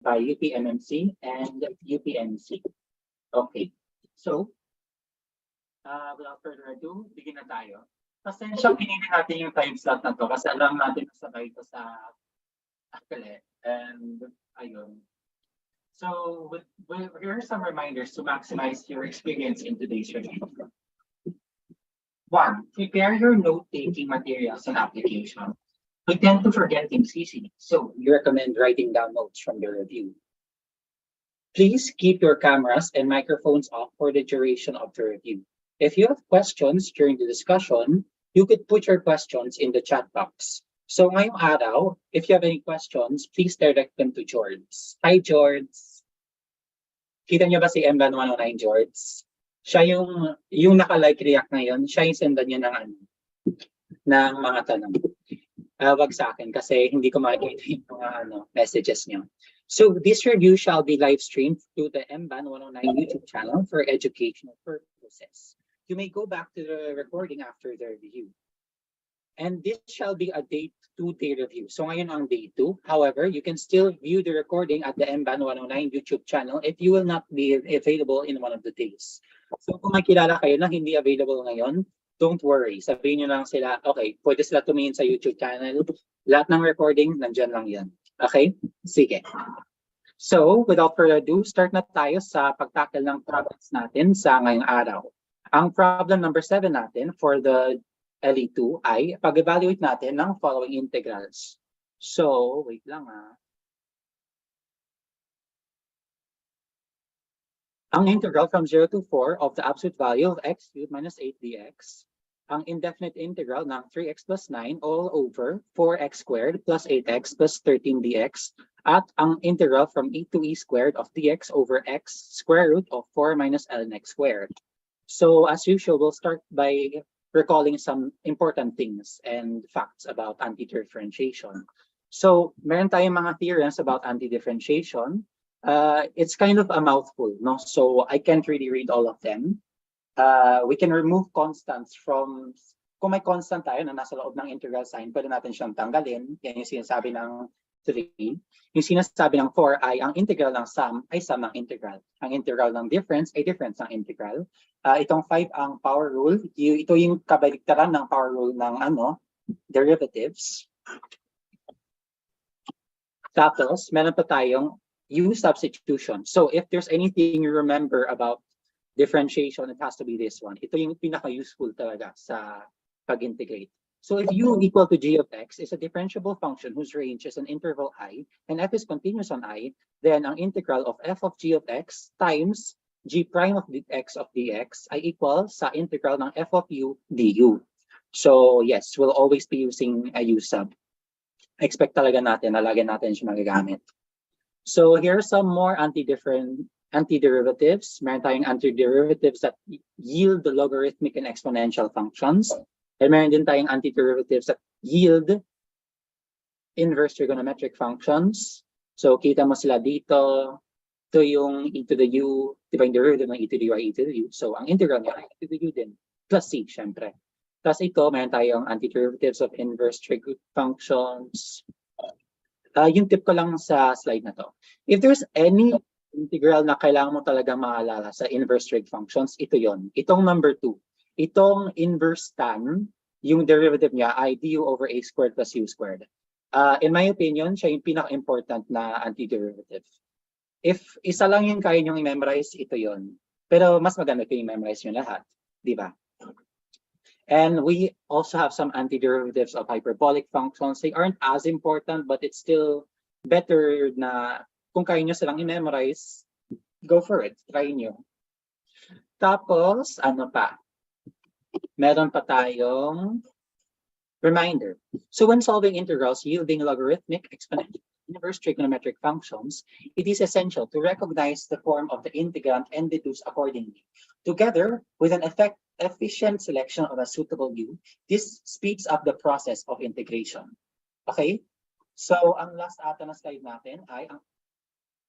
by UPMMC and UPMC. Okay, so without further ado, begin na tayo. Pasensya, pinili natin yung time slot na to kasi alam natin nasabay ito sa akale. And ayun. So here are some reminders to maximize your experience in today's review. 1. Prepare your note-taking materials and application. We tend to forget things easily, so we recommend writing down notes from the review. Please keep your cameras and microphones off for the duration of the review. If you have questions during the discussion, you could put your questions in the chat box. So ngayong araw, if you have any questions, please direct them to George. Hi, George. Kita niyo ba si MBAN 109, George? Siya yung naka-like react ngayon, siya yung sendan niya ng mga tanong. Wag sa akin kasi hindi ko makikita yung mga messages niyo. So this review shall be live streamed through the MBAN 109 YouTube channel for educational purposes. You may go back to the recording after the review. And this shall be a day 2-day review. So ngayon ang day 2. However, you can still view the recording at the MBAN 109 YouTube channel if you will not be available in one of the days. So kung may kilala kayo na hindi available ngayon, don't worry. Sabihin nyo lang sila, okay, pwede sila tumingin sa YouTube channel. Lahat ng recording, nandyan lang yan. Okay? Sige. So, without further ado, start na tayo sa pagtackle ng problems natin sa ngayong araw. Ang problem number 7 natin for the LE2 ay pag-evaluate natin ng following integrals. So, wait lang Ang integral from 0 to 4 of the absolute value of x cubed minus 8 dx. Ang indefinite integral ng 3x plus 9 all over 4x squared plus 8x plus 13 dx. At ang integral from e to e squared of dx over x square root of 4 minus ln x squared. So as usual, we'll start by recalling some important things and facts about anti-differentiation. So meron tayong mga theorems about anti-differentiation. It's kind of a mouthful, no? So I can't really read all of them. We can remove constants from, kung may constant tayo na nasa loob ng integral sign, pwede natin siyang tanggalin. Yan yung sinasabi ng 3. Yung sinasabi ng 4 ay ang integral ng sum ay sum ng integral. Ang integral ng difference ay difference ng integral. Itong 5 ang power rule. Ito yung kabaliktaran ng power rule ng derivatives. Tapos, meron pa tayong U substitution. So if there's anything you remember about differentiation, it has to be this one. Ito yung pinaka-useful talaga sa pag-integrate. So if u equal to g of x is a differentiable function whose range is an interval I, and f is continuous on I, then ang integral of f of g of x times g prime of x of dx ay equal sa integral ng f of u du. So yes, we'll always be using a u sub. Expect talaga natin na lagi natin siya magagamit. So here are some more antiderivatives. Meron tayong antiderivatives that yield the logarithmic and exponential functions. And meron din tayong antiderivatives that yield inverse trigonometric functions. So kita mo sila dito. Ito yung e to the u, di ba yung derivative ng e to the u ay e to the u. So ang integral niya ay e to the u din. Plus c, syempre. Plus ito, meron tayong antiderivatives of inverse trig functions. Yung tip ko lang sa slide na to. If there's any integral na kailangan mo talaga maalala sa inverse trig functions, ito yon. Itong number 2. Itong inverse tan, yung derivative niya ay du over a squared plus u squared. In my opinion, siya yung pinaka-important na antiderivative. If isa lang yung kaya nyo i-memorize, ito yon. Pero mas maganda kung i-memorize nyo lahat. Di ba? And we also have some antiderivatives of hyperbolic functions. They aren't as important, but it's still better na kung kaya nyo silang i-memorize, go for it. Try nyo. Tapos, ano pa? Meron pa tayong reminder. So when solving integrals yielding logarithmic, exponential, inverse trigonometric functions, it is essential to recognize the form of the integrand and deduce accordingly. Together with an efficient selection of a suitable u, this speeds up the process of integration. Okay? So ang last ata na slide natin ay ang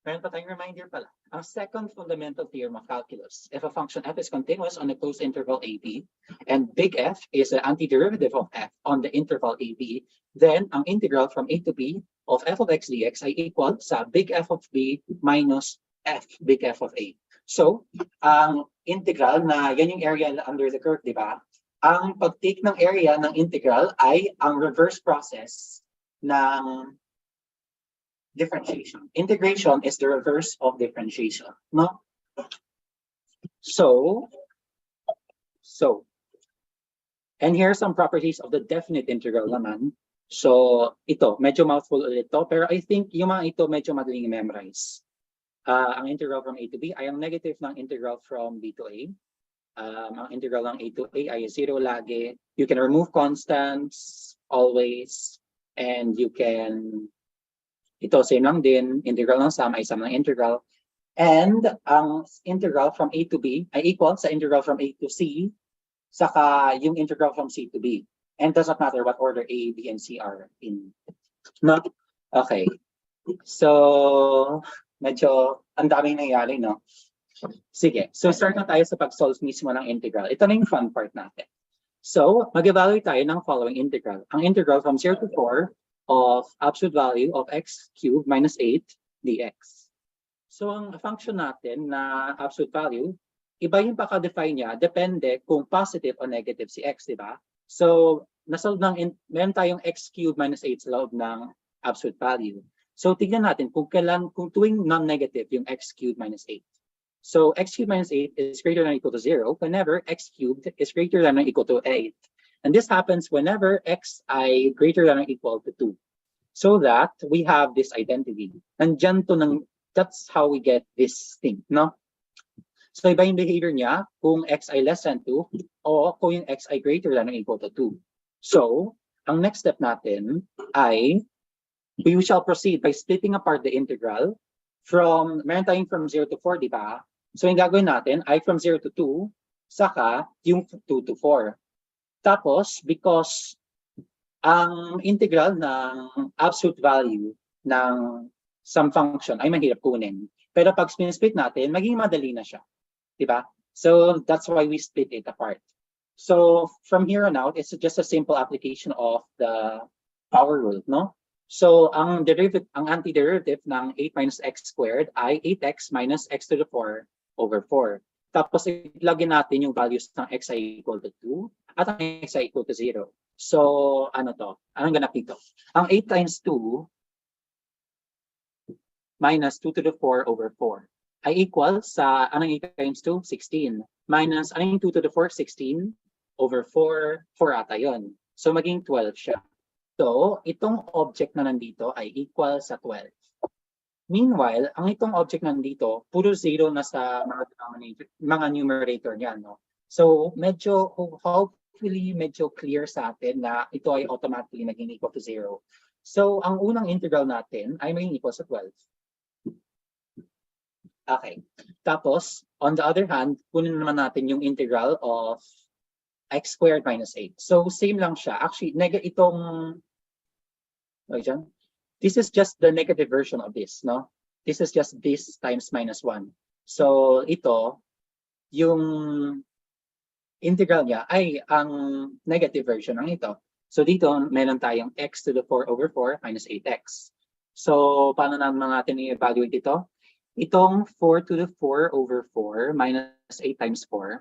meron pa tayong reminder pala. Ang second fundamental theorem of calculus. If a function f is continuous on a closed interval AB, and big F is the antiderivative of f on the interval AB, then ang integral from a to b of f of x dx ay equal sa big F of b minus f big F of a. So, ang integral na yan yung area under the curve, di ba? Ang pag-take ng area ng integral ay ang reverse process ng differentiation. Integration is the reverse of differentiation, no? So, and here are some properties of the definite integral naman. So, ito, medyo mouthful ulit to, pero I think yung mga ito medyo madaling memorize. Ang integral from a to b ay ang negative ng integral from b to a. Ang integral ng a to a ay 0 lagi. You can remove constants always, and you can, ito same lang din, integral ng sum ay sum ng integral. And ang integral from a to b ay equal sa integral from a to c, saka yung integral from c to b. And it doesn't matter what order a, b, and c are in. No? Okay. So, medyo ang daming nangyari, no? Sige, so start na tayo sa pag-solve mismo ng integral. Ito na yung fun part natin. So, mag-evaluate tayo ng following integral. Ang integral from 0 to 4 of absolute value of x cubed minus 8 dx. So, ang function natin na absolute value, iba yung paka-define niya, depende kung positive o negative si x, di ba? So, nasolve meron tayong x cubed minus 8 sa loob ng absolute value. So, tignan natin kung tuwing non-negative yung x cubed minus 8. So, x cubed minus 8 is greater than or equal to 0 whenever x cubed is greater than or equal to 8. And this happens whenever x ay greater than or equal to 2. So that we have this identity. Nandyan to that's how we get this thing, no? So, iba yung behavior niya kung x ay less than 2 o kung yung x ay greater than or equal to 2. So, ang next step natin ay we shall proceed by splitting apart the integral from, meron tayong from 0 to 4, di ba? So, yung gagawin natin ay from 0 to 2, saka yung 2 to 4. Tapos, because ang integral ng absolute value ng some function ay mahirap kunin. Pero pag split natin, maging madali na siya. Di ba? So, that's why we split it apart. So, from here on out, it's just a simple application of the power rule, no? So, ang antiderivative ng 8 minus x squared ay 8x minus x to the 4 over 4. Tapos, ilagay natin yung values ng x ay equal to 2 at ang x ay equal to 0. So, ano to? Anong ganap dito? Ang 8 times 2 minus 2 to the 4 over 4 ay equal sa, anong 8 times 2? 16. Minus, anong 2 to the 4? 16 over 4. 4 ata yun. So, maging 12 siya. So, itong object na nandito ay equal sa 12. Meanwhile, ang itong object na nandito, puro 0 na sa mga numerator niya, no? So, medyo, hopefully, medyo clear sa atin na ito ay automatically naging equal to 0. So, ang unang integral natin ay maging equal sa 12. Okay. Tapos, on the other hand, kunin naman natin yung integral of x squared minus 8. So, same lang siya. Actually, this is just the negative version of this, no? This is just this times minus 1. So, ito, yung integral niya ay ang negative version ng ito. So, dito, meron tayong x to the 4 over 4 minus 8x. So, paano naman natin i-evaluate ito? Itong 4 to the 4 over 4 minus 8 times 4.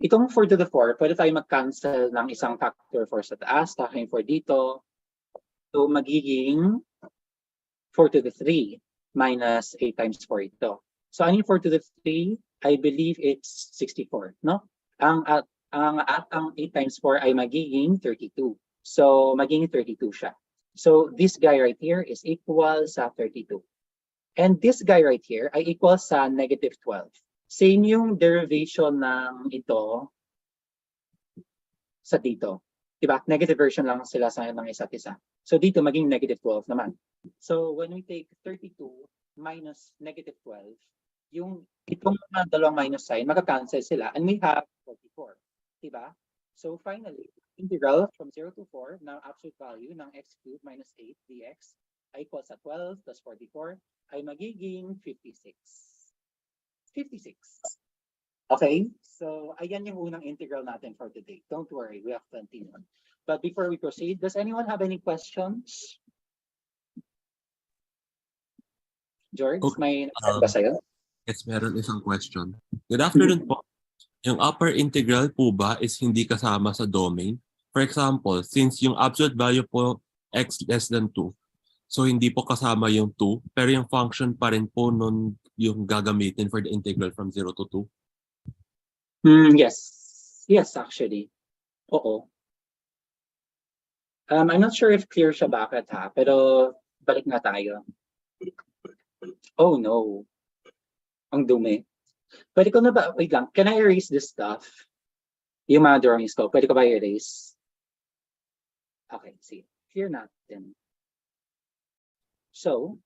Itong 4 to the 4, pwede tayo mag-cancel ng isang factor 4 sa taas, taking 4 dito. So, magiging 4 to the 3 minus 8 times 4 ito. So, ano yung 4 to the 3? I believe it's 64, no? Ang 8 times 4 ay magiging 32. So, magiging 32 siya. So, this guy right here is equal sa 32. And this guy right here ay equal sa negative 12. Same yung derivation ng ito sa dito. Diba? Negative version lang sila sa ng isa't isa. So dito maging negative 12 naman. So when we take 32 minus negative 12, yung itong dalawang minus sign, magka-cancel sila and we have 44. Diba? So finally, integral from 0 to 4 ng absolute value ng x cubed minus 8 dx ay equal sa 12 plus 44 ay magiging 56. 56. Okay, so ayan yung unang integral natin for today. Don't worry, we have plenty more. But before we proceed, does anyone have any questions? George, Okay. may nagsabi ba sa'yo? Yes, meron isang question. Good afternoon po. Yung upper integral po ba is hindi kasama sa domain? For example, since yung absolute value po x less than 2, so hindi po kasama yung 2, pero yung function pa rin po nun yung gagamitin for the integral from 0 to 2? Yes. Yes, actually. Oo. I'm not sure if clear siya bakit ha, pero balik na tayo. Oh no. Ang dumi. Pwede ko na ba, wait lang, can I erase this stuff? Yung mga drawings ko, pwede ko ba i-erase? Okay, see. Clear natin. So,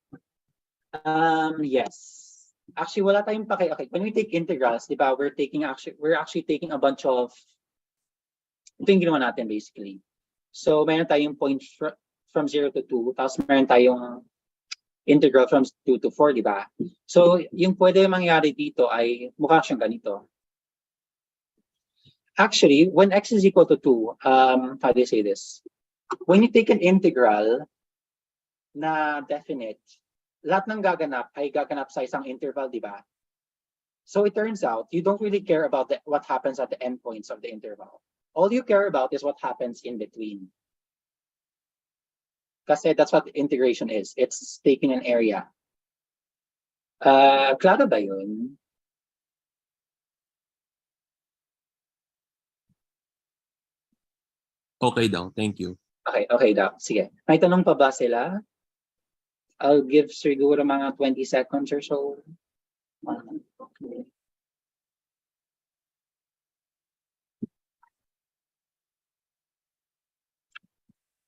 yes. Actually, wala tayong paki. Okay, when we take integrals, di ba, we're actually taking a bunch of, ito yung ginawa natin basically. So, mayroon tayong point from 0 to 2, tapos mayroon tayong integral from 2 to 4, di ba? So, yung pwede mangyari dito ay mukha siyang ganito. Actually, when x is equal to 2, how do you say this? When you take an integral na definite, lahat ng gaganap ay gaganap sa isang interval, di ba? So it turns out, you don't really care about what happens at the endpoints of the interval. All you care about is what happens in between. Kasi that's what integration is. It's taking an area. Klaro ba yun? Okay daw, thank you. Okay daw. Sige. May tanong pa ba sila? I'll give siguro mga 20 seconds or so.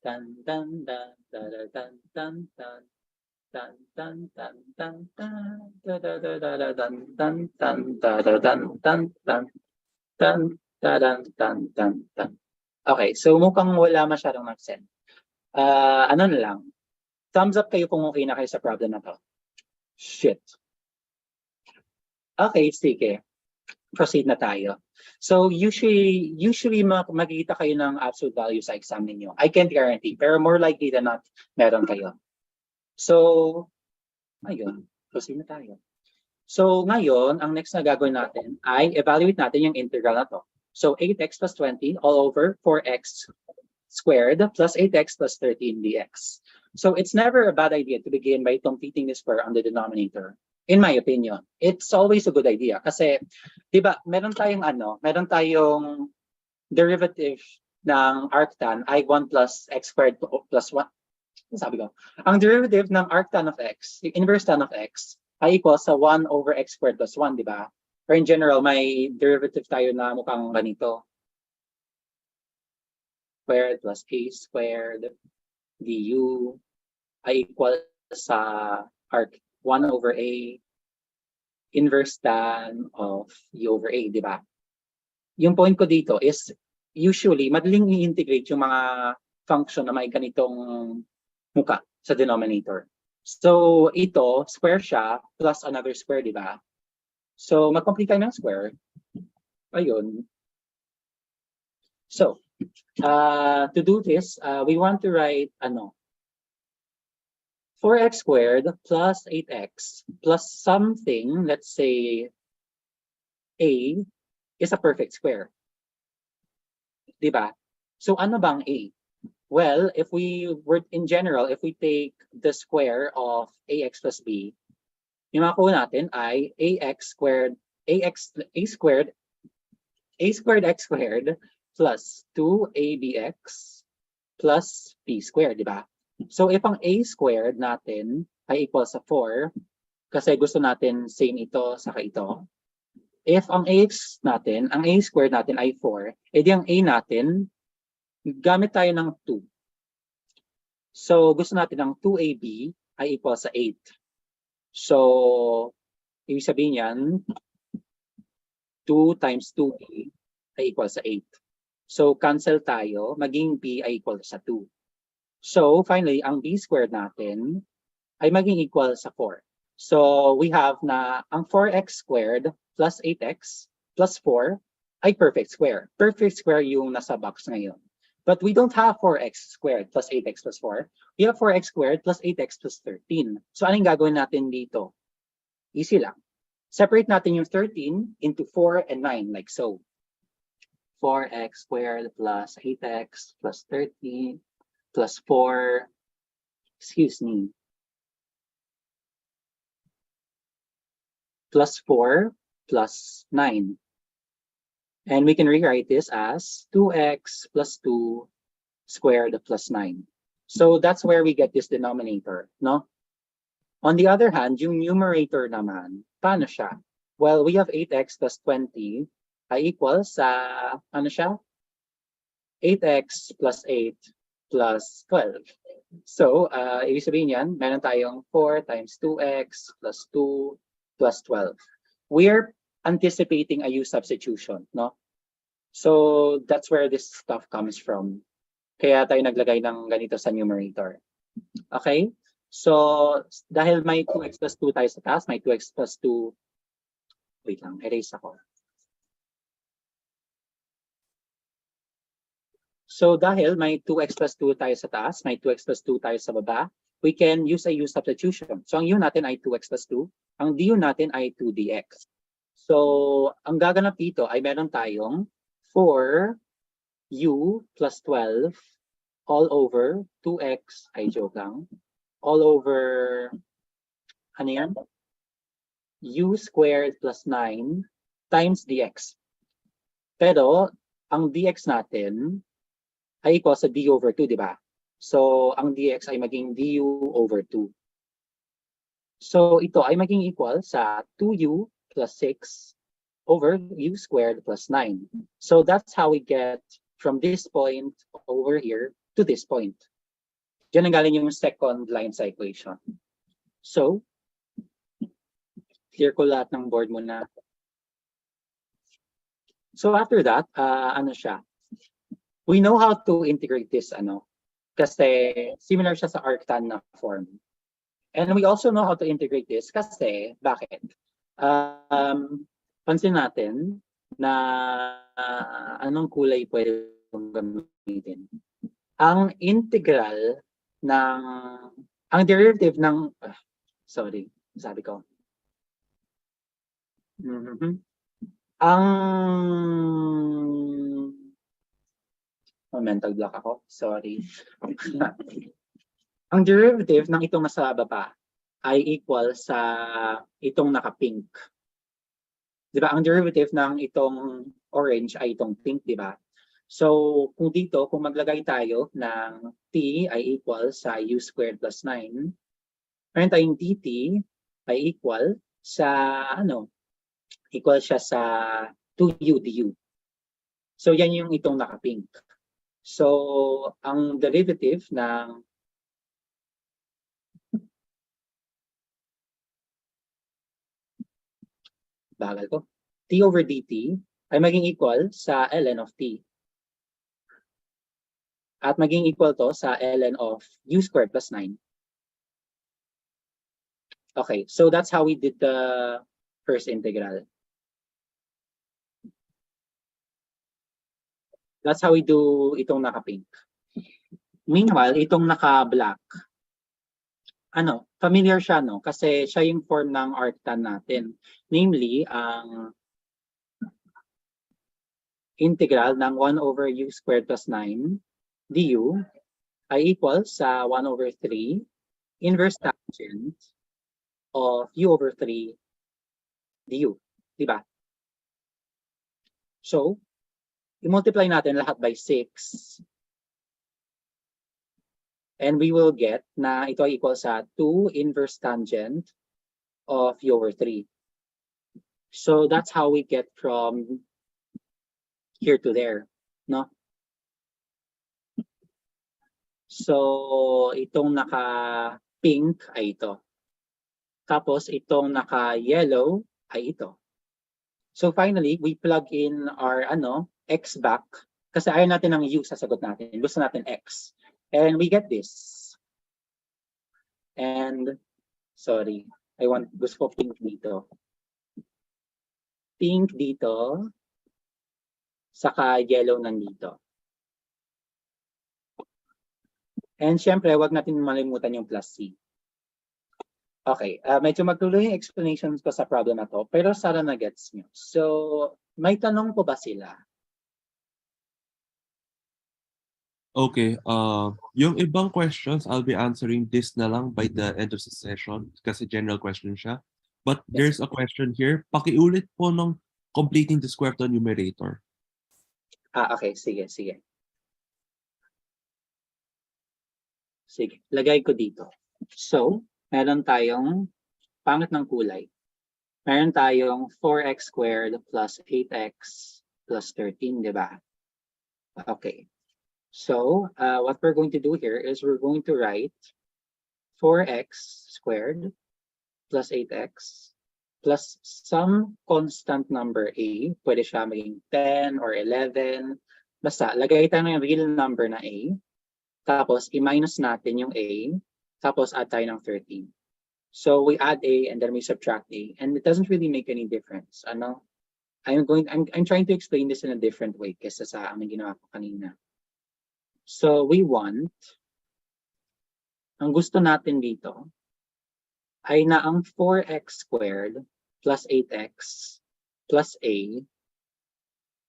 Tan tan tan tan tan tan tan tan tan tan tan tan tan. Okay, so mukhang wala masyadong nag-send. Ano na lang. Thumbs up kayo kung okay na kayo sa problem na to. Shit. Okay, sige. Proceed na tayo. So usually makikita kayo ng absolute value sa exam ninyo. I can't guarantee, pero more likely than not, meron kayo. So, ayun, proceed na tayo. So ngayon, ang next na gagawin natin ay evaluate natin yung integral na to. So 8x plus 20 all over 4x squared plus 8x plus 13 dx. So it's never a bad idea to begin by completing the square on the denominator. In my opinion, it's always a good idea kasi, di ba, meron tayong derivative ng arctan I1 plus x squared plus 1. Sabi ko, ang derivative ng arctan of x, yung inverse tan of x, ay equal sa 1 over x squared plus 1, di ba? Or in general, may derivative tayo na mukhang ganito. Squared plus a squared du ay equal sa arc 1 over a inverse tan of u over a, di ba? Yung point ko dito is usually madaling i-integrate yung mga function na may ganitong muka sa denominator. So ito, square siya plus another square, di ba? So mag-complete tayo ng square. Ayun. So, to do this, we want to write 4x squared plus 8x plus something, let's say a is a perfect square. Diba? So ano bang a? Well, if we take the square of ax plus b, yung makuha natin ay a squared x squared plus 2abx plus b squared, di ba? So if ang a squared natin ay equal sa 4, kasi gusto natin same ito saka ito. If ang a squared natin ay 4, edi ang a natin, gamit tayo ng 2. So gusto natin ang 2ab ay equal sa 8. So, ibig sabihin yan, 2 times 2b ay equal sa 8. So, cancel tayo, maging b ay equal sa 2. So, finally, ang b squared natin ay maging equal sa 4. So, we have na ang 4x squared plus 8x plus 4 ay perfect square. Perfect square yung nasa box ngayon. But we don't have 4x squared plus 8x plus 4. We have 4x squared plus 8x plus 13. So anong gagawin natin dito? Easy lang. Separate natin yung 13 into 4 and 9, like so. 4x squared plus 8x plus 13 plus 4, excuse me, plus 4 plus 9. And we can rewrite this as 2x plus 2 squared plus 9. So that's where we get this denominator, no? On the other hand, yung numerator naman, paano siya? Well, we have 8x plus 20 ay equals sa, ano siya? 8x plus 8 plus 12. So, ibig sabihin yan, meron tayong 4 times 2x plus 2 plus 12. We're anticipating a U substitution, no? So, that's where this stuff comes from. Kaya tayo naglagay ng ganito sa numerator. Okay? So, dahil may 2x plus 2 tayo sa taas, may 2x plus 2, wait lang, erase ako. So, dahil may 2x plus 2 tayo sa taas, may 2x plus 2 tayo sa baba, we can use a U substitution. So, ang U natin ay 2x plus 2, ang du natin ay 2dx. So, ang gaganap dito ay meron tayong 4u plus 12 all over 2x, ay joke lang, all over, ano yan? U squared plus 9 times dx. Pero, ang dx natin ay equal sa d over 2, di ba? So, ang dx ay maging du over 2. So, ito ay maging equal sa 2u plus 6 over u squared plus 9. So, that's how we get from this point over here to this point. Diyan ang galing yung second line sa equation. So, clear ko lahat ng board muna. So, after that, ano siya? We know how to integrate this, ano? Kasi similar siya sa arctan na form. And we also know how to integrate this kasi, bakit? Pansin natin na anong kulay pwede gamitin. Ang integral ng, ang derivative ng, sorry, sabi ko. Ang, mental block ako, sorry. Ang derivative ng itong nasa baba ay equal sa itong naka-pink. Di ba? Ang derivative ng itong orange ay itong pink, di ba? So, kung dito, kung maglagay tayo ng t ay equal sa u squared plus 9, meron tayong dt ay equal sa, ano, equal siya sa 2u du. So, yan yung itong naka-pink. So, ang derivative ng bagal ko, t over dt ay maging equal sa ln of t. At maging equal to sa ln of u squared plus 9. Okay, so that's how we did the first integral. That's how we do itong naka-pink. Meanwhile, itong naka-black, ano, familiar siya, no? Kasi siya yung form ng arctan natin. Namely, ang integral ng 1 over u squared plus 9 du ay equal sa 1 over 3 inverse tangent of u over 3 du. Diba? So, i-multiply natin lahat by 6. And we will get na ito ay equal sa 2 inverse tangent of u over 3. So that's how we get from here to there, no? So itong naka-pink ay ito. Tapos itong naka-yellow ay ito. So finally, we plug in our x back kasi ayaw natin ng u sa sagot natin. Gusto natin x. And we get this. And, sorry, gusto ko pink dito. Pink dito, saka yellow nandito. And syempre, wag natin malimutan yung plus C. Okay, medyo magtuloy yung explanations ko sa problem na to, pero sana na-gets nyo. So, may tanong po ba sila? Okay, yung ibang questions, I'll be answering this na lang by the end of the session kasi general question siya. But there's a question here. Pakiulit po ng completing the square root of numerator. Okay, sige. Sige, lagay ko dito. So, meron tayong pangit ng kulay. Meron tayong 4x squared plus 8x plus 13, di ba? Okay. So, what we're going to do here is we're going to write 4x squared plus 8x plus some constant number a. Pwede siya maging 10 or 11. Basta, lagay tayo ng real number na a. Tapos, i-minus natin yung a. Tapos, add tayo ng 13. So, we add a and then we subtract a. And it doesn't really make any difference. Ano? I'm trying to explain this in a different way kesa sa ang ginawa ko kanina. So, we want, ang gusto natin dito, ay na ang 4x squared plus 8x plus a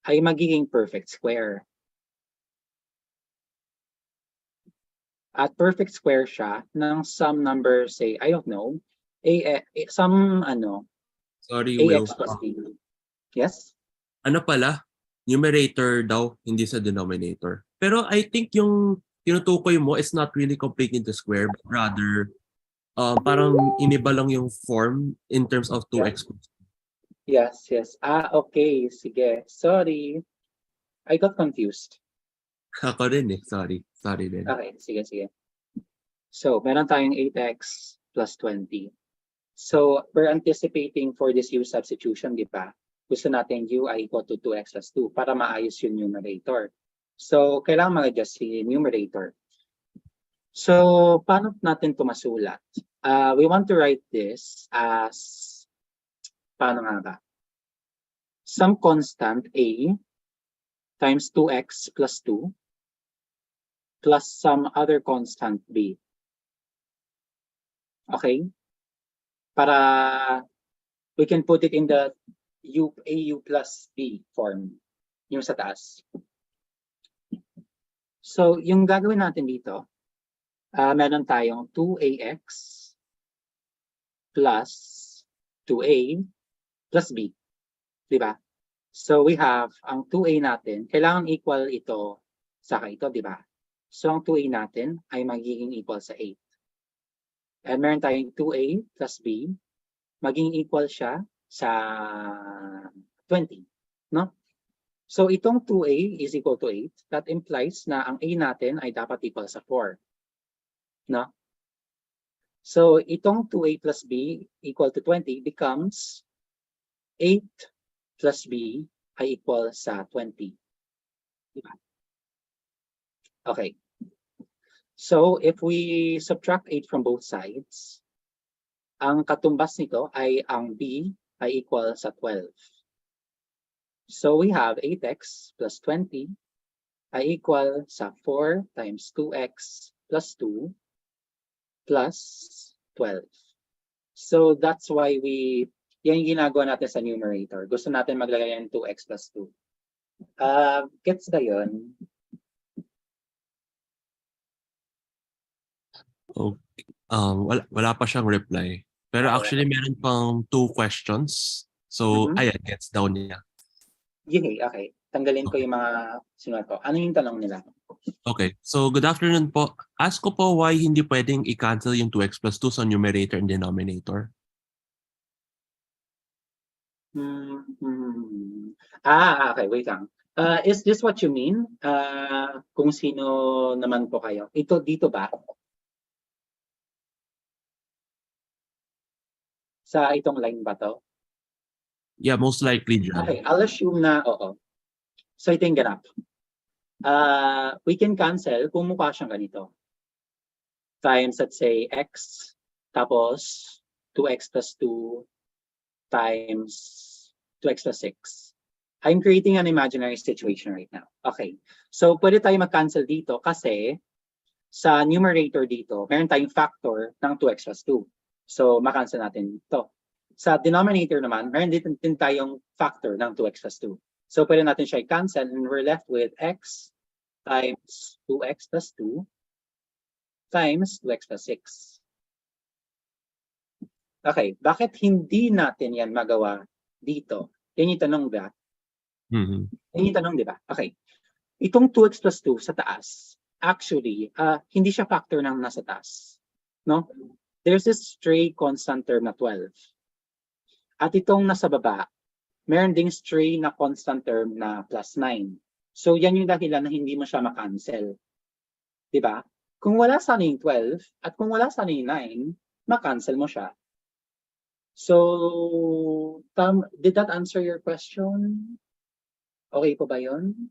ay magiging perfect square. At perfect square siya ng some number, say, I don't know, some Sorry, Will. ax plus b. Yes? Ano pala? Numerator daw, hindi sa denominator. Pero I think yung tinutukoy mo is not really completing the square, but rather parang iniba lang yung form in terms of 2x. Yes. Okay. Sige. Sorry. I got confused. Ako rin eh. Sorry din. Okay. Sige. So, meron tayong 8x plus 20. So, we're anticipating for this u substitution, di ba? Gusto natin u ay equal to 2x plus 2 para maayos yung numerator. So, kailangan mag-adjust si numerator. So, paano natin ito masulat? We want to write this as, paano nga ba? Some constant a times 2x plus 2 plus some other constant b. Okay? Para we can put it in the au plus b form, yung sa taas. So, yung gagawin natin dito, meron tayong 2ax plus 2a plus b. Diba? So, we have ang 2a natin, kailangan equal ito sa ito, diba? So, ang 2a natin ay magiging equal sa 8. And meron tayong 2a plus b, magiging equal siya sa 20. No? So, itong 2a is equal to 8. That implies na ang a natin ay dapat equal sa 4. No? So, itong 2a plus b equal to 20 becomes 8 plus b ay equal sa 20. Diba? Okay. So, if we subtract 8 from both sides, ang katumbas nito ay ang b ay equal sa 12. So, we have 8x plus 20 ay equal sa 4 times 2x plus 2 plus 12. So, that's why yan yung ginagawa natin sa numerator. Gusto natin maglagay ng 2x plus 2. Gets ba yun? Okay. Wala pa siyang reply. Pero actually, meron pang 2 questions. So, ayan, gets daw niya. Okay. Tanggalin ko yung mga sinulat ko. Ano yung tanong nila? Okay. So, good afternoon po. Ask ko po why hindi pwedeng i-cancel yung 2x plus 2 sa numerator and denominator. Okay. Wait lang. Is this what you mean? Kung sino naman po kayo? Ito dito ba? Sa itong line ba to? Yeah, most likely dyan. Okay, I'll assume na oo. So ito yung ganap. We can cancel kung mukha siyang ganito. Times, let's say, x, tapos 2x plus 2 times 2x plus 6. I'm creating an imaginary situation right now. Okay. So pwede tayo mag-cancel dito kasi sa numerator dito, meron tayong factor ng 2x plus 2. So, makancel natin ito. Sa denominator naman, meron din tayong factor ng 2x plus 2. So, pwede natin siya i-cancel and we're left with x times 2x plus 2 times 2x plus 6. Okay, bakit hindi natin yan magawa dito? Yan yung tanong ba? Yan yung tanong, di ba? Okay. Itong 2x plus 2 sa taas, actually, hindi siya factor ng nasa taas. No? There's this stray constant term na 12. At itong nasa baba, meron ding stray na constant term na plus 9. So, yan yung dahilan na hindi mo siya makancel. Di ba? Kung wala sana yung 12 at kung wala sana yung 9, makancel mo siya. So, did that answer your question? Okay po ba yun?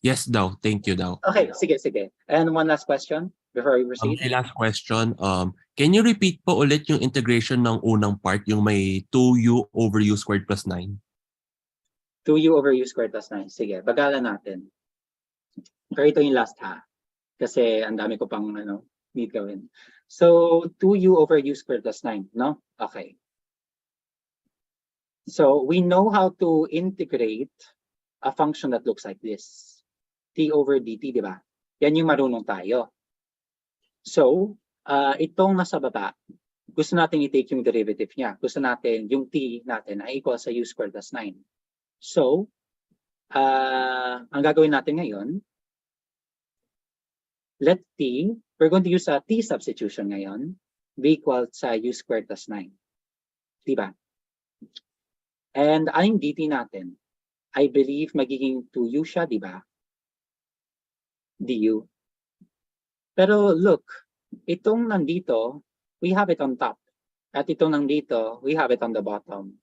Yes daw. Thank you daw. Okay, sige. And one last question before we proceed. My last question. Can you repeat po ulit yung integration ng unang part, yung may 2u over u squared plus 9? 2u over u squared plus 9. Sige, bagalan natin. Pero ito yung last ha. Kasi ang dami ko pang need gawin. So, 2u over u squared plus 9, no? Okay. So, we know how to integrate a function that looks like this. T over dt, di ba? Yan yung marunong tayo. So, itong nasa baba, gusto natin i-take yung derivative niya. Gusto natin, yung t natin ay equal sa u squared plus 9. So, ang gagawin natin ngayon, let t, we're going to use a t substitution ngayon, be equal sa u squared plus 9. Diba? And aning dt natin, I believe magiging 2u siya, diba? du. Pero look, itong nandito, we have it on top. At itong nandito, we have it on the bottom.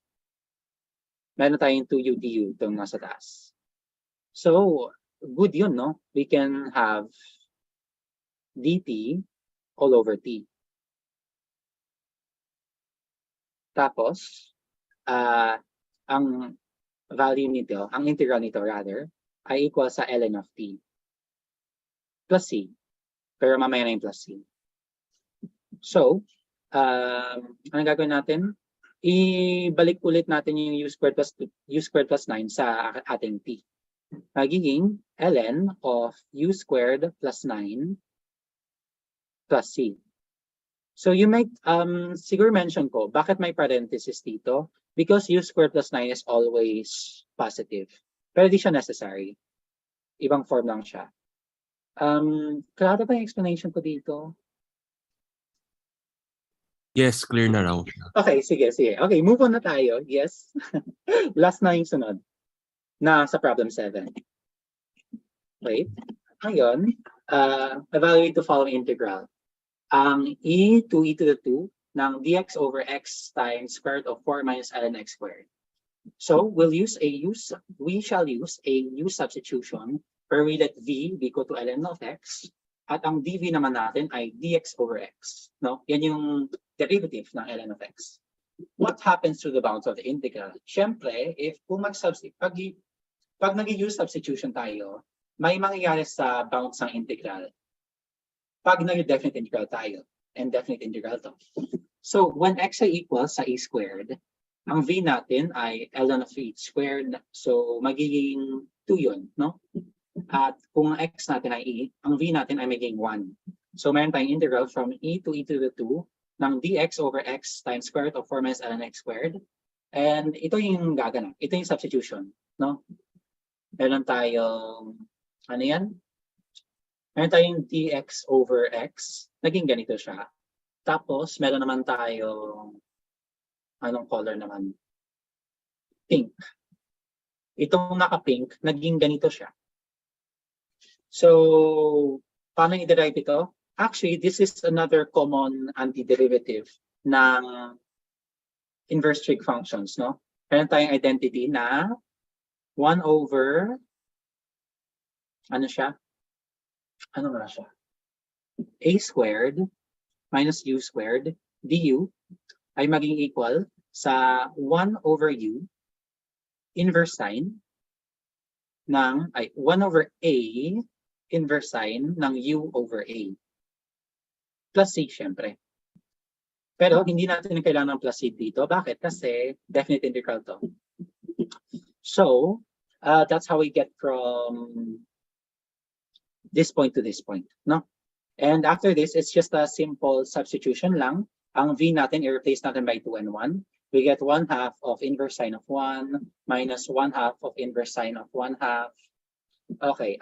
Meron tayong 2u du itong nasa taas. So, good yun, no? We can have dt all over t. Tapos, ang value nito, ang integral nito rather, ay equal sa ln of t plus c. Pero mamaya na yung plus c. So, anong gagawin natin? Ibalik ulit natin yung u squared plus 9 sa ating t. Magiging ln of u squared plus 9 plus c. So you might, siguro mention ko, bakit may parenthesis dito? Because u squared plus 9 is always positive. Pero di siya necessary. Ibang form lang siya. Klaro ba yung explanation ko dito? Yes, clear na raw. Okay, sige. Okay, move on na tayo. Yes. Last na yung sunod. Na sa problem 7. Wait. Ngayon, evaluate the following integral. Ang e to the 2 ng dx over x times square root of 4 minus ln x squared. So, we shall use a u substitution where we let v be equal to ln of x. At ang dv naman natin ay dx over x. No? Yan yung derivative ng ln of x. What happens to the bounds of the integral? Siyempre, pag nag-use substitution tayo, may mangyayari sa bounds ng integral. Pag nag-definite integral tayo, and definite integral to. So, when x ay equal sa a squared, ang v natin ay ln of v squared. So, magiging 2 yun, no? At kung ang x natin ay e, ang v natin ay magiging 1. So, meron tayong integral from e to the 2 ng dx over x times square root of 4 minus ln x squared. And ito yung gaganap. Ito yung substitution, no? Meron tayong, ano yan? Meron tayong dx over x. Naging ganito siya. Tapos, meron naman tayong, anong color naman? Pink. Itong naka-pink, naging ganito siya. So, paano i-derive ito? Actually, this is another common antiderivative ng inverse trig functions, no? Meron tayong identity na 1 over, ano siya? Ano nga siya? A squared minus u squared du ay maging equal sa 1 over u inverse sign ng 1 over a inverse sign ng U over A. Plus C, syempre. Pero hindi natin kailangan ng plus C dito. Bakit? Kasi definite integral to. So, that's how we get from this point to this point, no? And after this, it's just a simple substitution lang. Ang V natin, i-replace natin by 2 and 1. We get 1/2 of inverse sine of 1 minus 1/2 of inverse sine of 1/2. Okay,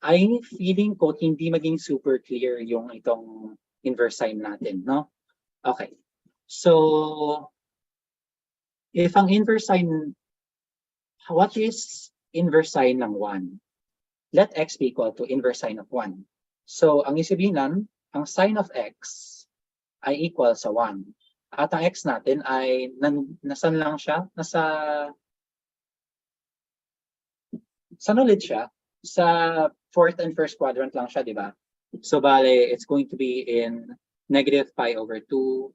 I'm feeling ko hindi maging super clear yung itong inverse sine natin, no? Okay, so if ang inverse sine, what is inverse sine ng 1? Let x be equal to inverse sine of 1. So, ang isabihin nun, ang sine of x ay equal sa 1. At ang x natin ay, nasan lang siya? Saan ulit siya? Sa fourth and first quadrant lang siya, di ba? So, bale, it's going to be in negative pi over 2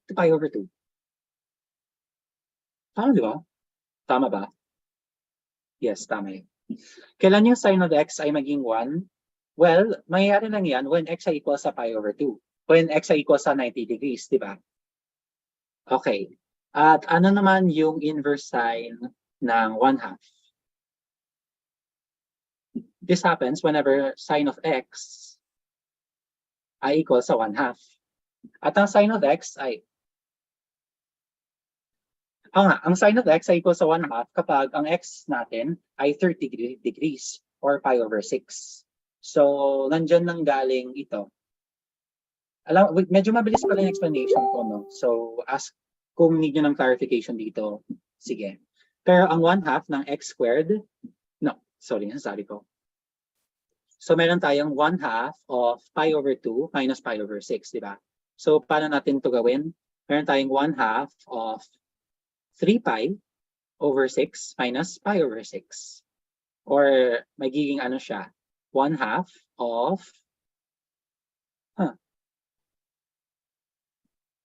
to pi over 2. Tama, di ba? Tama ba? Yes, tama yun. Kailan yung sine of x ay maging 1? Well, mangyayari lang yan when x ay equal sa pi over 2. When x ay equal sa 90 degrees, di ba? Okay. At ano naman yung inverse sine ng 1/2? This happens whenever sine of x ay equal sa 1/2. At ang sine of x ay ang sine of x ay equal sa 1/2 kapag ang x natin ay 30 degrees or pi over 6. So, nandyan lang galing ito. Medyo mabilis pala yung explanation ko, no? So, ask kung need nyo ng clarification dito. Sige. Pero ang 1/2 ng x squared, no, sorry, nasabi ko. So, meron tayong 1/2 of pi over 2 minus pi over 6, di ba? So, paano natin ito gawin? Meron tayong 1/2 of 3 pi over 6 minus pi over 6. Or, magiging ano siya? 1/2 of,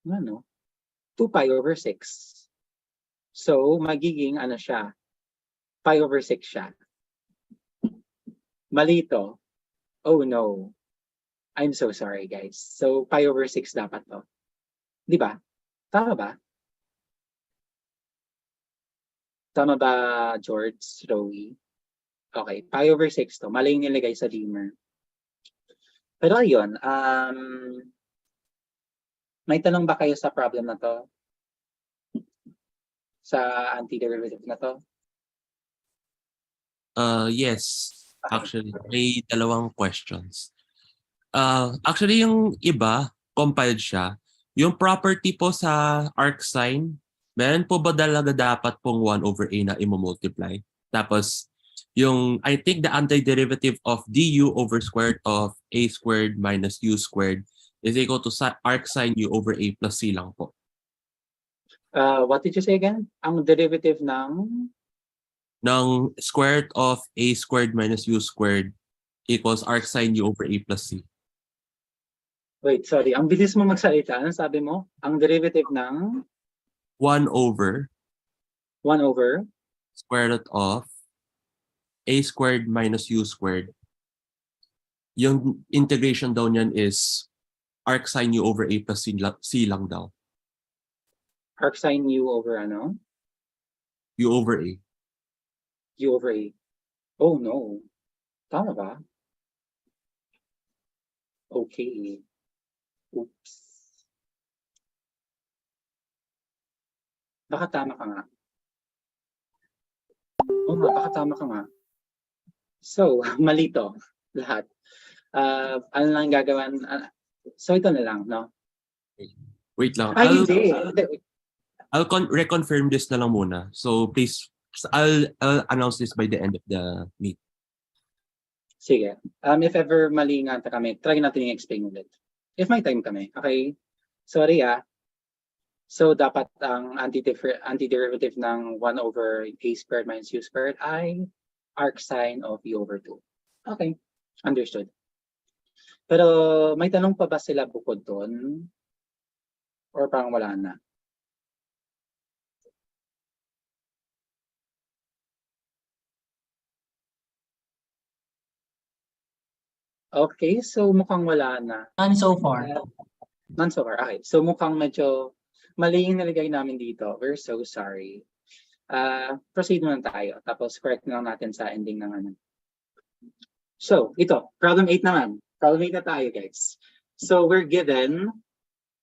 2 pi over 6. So, magiging ano siya? Pi over 6 siya. Mali ito. Oh no. I'm so sorry, guys. So, pi over 6 dapat to. Di ba? Tama ba? Tama ba, George, Rowie? Okay, pi over 6 to. Mali yung nilagay sa dimmer. Pero ayun, may tanong ba kayo sa problem na to? Sa antiderivative na to? Yes. Actually, may dalawang questions. Actually, yung iba, compiled siya. Yung property po sa arc sine, meron po ba talaga dapat pong 1 over a na i-multiply? Tapos, I think the antiderivative of du over square root of a squared minus u squared is equal to arc sine u over a plus c lang po. What did you say again? Ang derivative ng square root of a squared minus u squared equals arc sine u over a plus c. Wait, sorry. Ang bilis mo magsalita. Ano sabi mo? Ang derivative ng 1 over 1 over square root of a squared minus u squared. Yung integration daw niyan is arc sine u over a plus c lang daw. arc sine u over ano? U over a. U over a. Oh no. Tama ba? Okay. Oops. Baka tama ka nga. Oo nga, baka tama ka nga. So, mali to. Lahat. Ano lang gagawin? So, ito na lang, no? Wait lang. Ay, hindi. I'll reconfirm this na lang muna. So, please, I'll announce this by the end of the meet. Sige. If ever mali nga kami, try natin i-explain ulit. If may time kami. Okay? Sorry So, dapat ang antiderivative ng 1 over a squared minus u squared ay arc sine of u over 2. Okay. Understood. Pero may tanong pa ba sila bukod doon? Or parang wala na? Okay, so mukhang wala na. None so far. None so far. Okay, so mukhang medyo mali yung nalagay namin dito. We're so sorry. Proceed muna tayo. Tapos correct na lang natin sa ending ng ano. So, ito. Problem 8 naman. Problem 8 na tayo, guys. So, we're given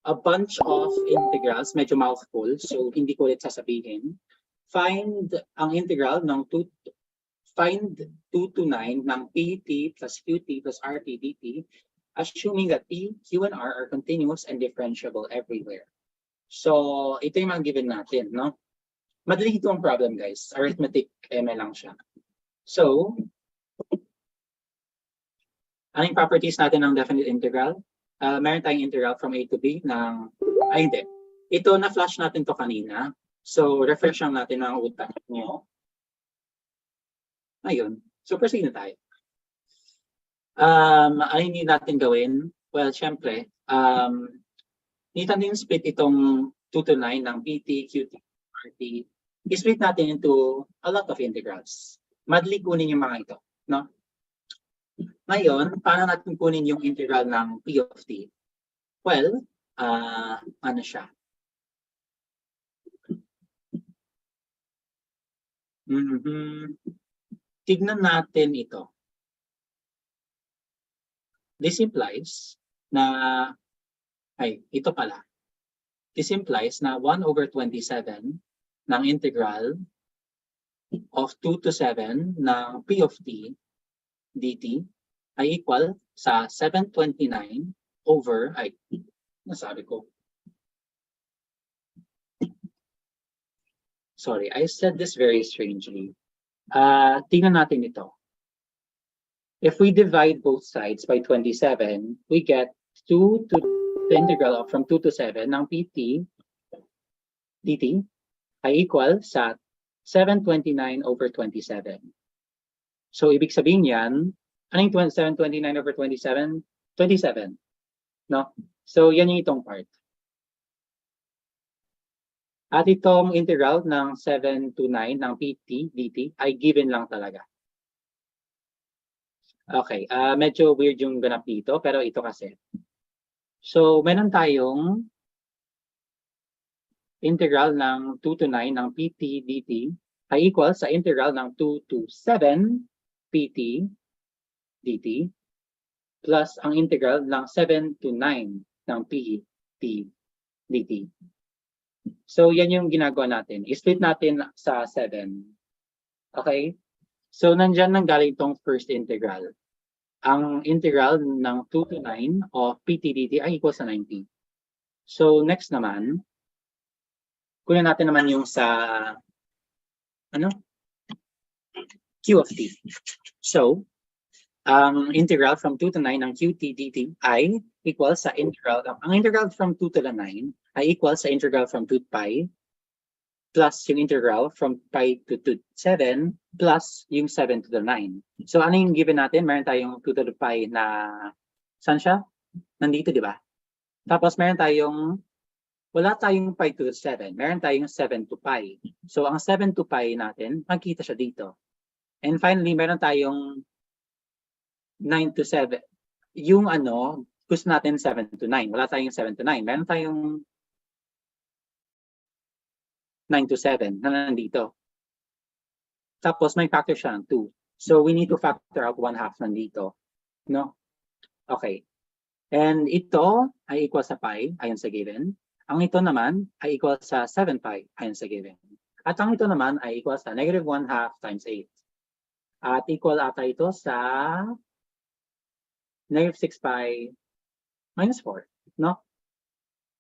a bunch of integrals. Medyo mouthful. So, hindi ko ulit sasabihin. Find ang integral ng 2 to 9 ng PT plus QT plus RT dt, assuming that P, Q, and R are continuous and differentiable everywhere. So, ito yung mga given natin, no? Madali itong problem, guys. Arithmetic ML lang siya. So, anong properties natin ng definite integral? Meron tayong integral from A to B ng, hindi. Ito, na-flash natin to kanina. So, refresh lang natin ang utak nyo. Ayun. So, proceed na tayo. Ano hindi natin gawin? Well, syempre, need natin split itong 2 to 9 ng PT, QT, RT. I-split natin into a lot of integrals. Madali kunin yung mga ito, no? Ngayon, paano natin kunin yung integral ng P of T? Well, ano siya? Tignan natin ito. This implies na, ito pala. This implies na 1 over 27 ng integral of 2 to 7 ng P of T dt ay equal sa 729 over, nasabi ko. Sorry, I said this very strangely. Tingnan natin ito. If we divide both sides by 27, we get the integral from 2 to 7 ng PT dt ay equal sa 729 over 27. So, ibig sabihin yan, anong 729 over 27? 27. No? So, yan yung itong part. At itong integral ng 7 to 9 ng PT dt ay given lang talaga. Okay, medyo weird yung ganap dito, pero ito kasi. So, meron tayong integral ng 2 to 9 ng PT dt ay equal sa integral ng 2 to 7 PT dt plus ang integral ng 7 to 9 ng PT dt. So, yan yung ginagawa natin. I-split natin sa 7. Okay? So, nandyan nang galing itong first integral. Ang integral ng 2 to 9 of PT dt ay equal sa 90. So, next naman, kunin natin naman yung sa, Q of T. So, ang integral from 2 to 9 ng QT dt ay equal sa integral, ang integral from 2 to the 9 ay equal sa integral from 2 to pi plus yung integral from pi to 7 plus yung 7 to the 9. So, ano yung given natin? Meron tayong 2 to the pi na, saan siya? Nandito, di ba? Tapos, meron tayong, wala tayong pi to the 7. Meron tayong 7 to pi. So, ang 7 to pi natin, makikita siya dito. And finally, meron tayong 9 to 7. Yung gusto natin 7 to 9. Wala tayong 7 to 9. Meron tayong 9 to 7 na nandito. Tapos may factor siya ng 2. So we need to factor out 1/2 nandito. No? Okay. And ito ay equal sa pi, ayon sa given. Ang ito naman ay equal sa 7 pi, ayon sa given. At ang ito naman ay equal sa negative 1/2 times 8. At equal ata ito sa negative 6 pi minus 4. No?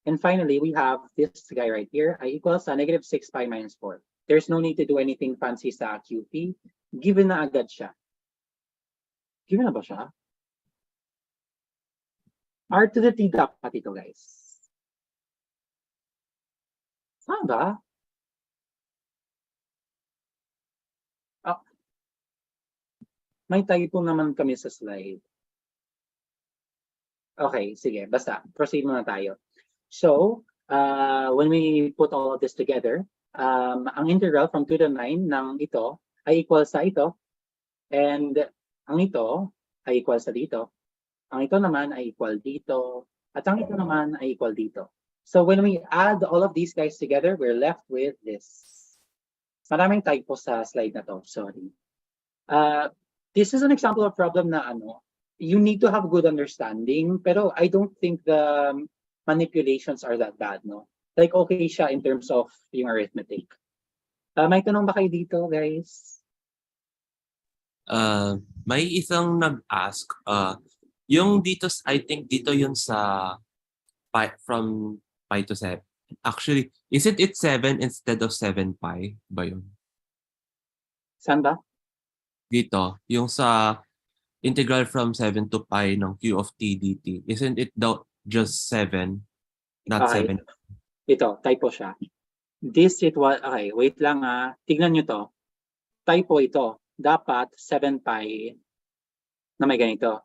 And finally, we have this guy right here ay equal sa negative 6 pi minus 4. There's no need to do anything fancy sa QP. Given na agad siya. Given na ba siya? R to the T dapat ito, guys. Saan ba? May typo naman kami sa slide. Okay, sige. Basta, proceed muna tayo. So, when we put all of this together, ang integral from 2 to 9 ng ito ay equal sa ito. And ang ito ay equal sa dito. Ang ito naman ay equal dito. At ang ito naman ay equal dito. So when we add all of these guys together, we're left with this. Maraming typo sa slide na to. Sorry. This is an example of problem na you need to have good understanding, pero I don't think the manipulations are that bad, no? Like, okay siya in terms of yung arithmetic. May tanong ba kayo dito, guys? May isang nag-ask, yung dito, I think dito yun sa from pi to 7. Actually, isn't it 7 instead of 7 pi ba yun? Saan ba? Dito, yung sa integral from 7 to pi ng q of t dt. Isn't it just 7, not Okay. 7? Ito, typo siya. This it was, okay, wait lang tignan nyo to. Typo ito. Dapat 7 pi na may ganito.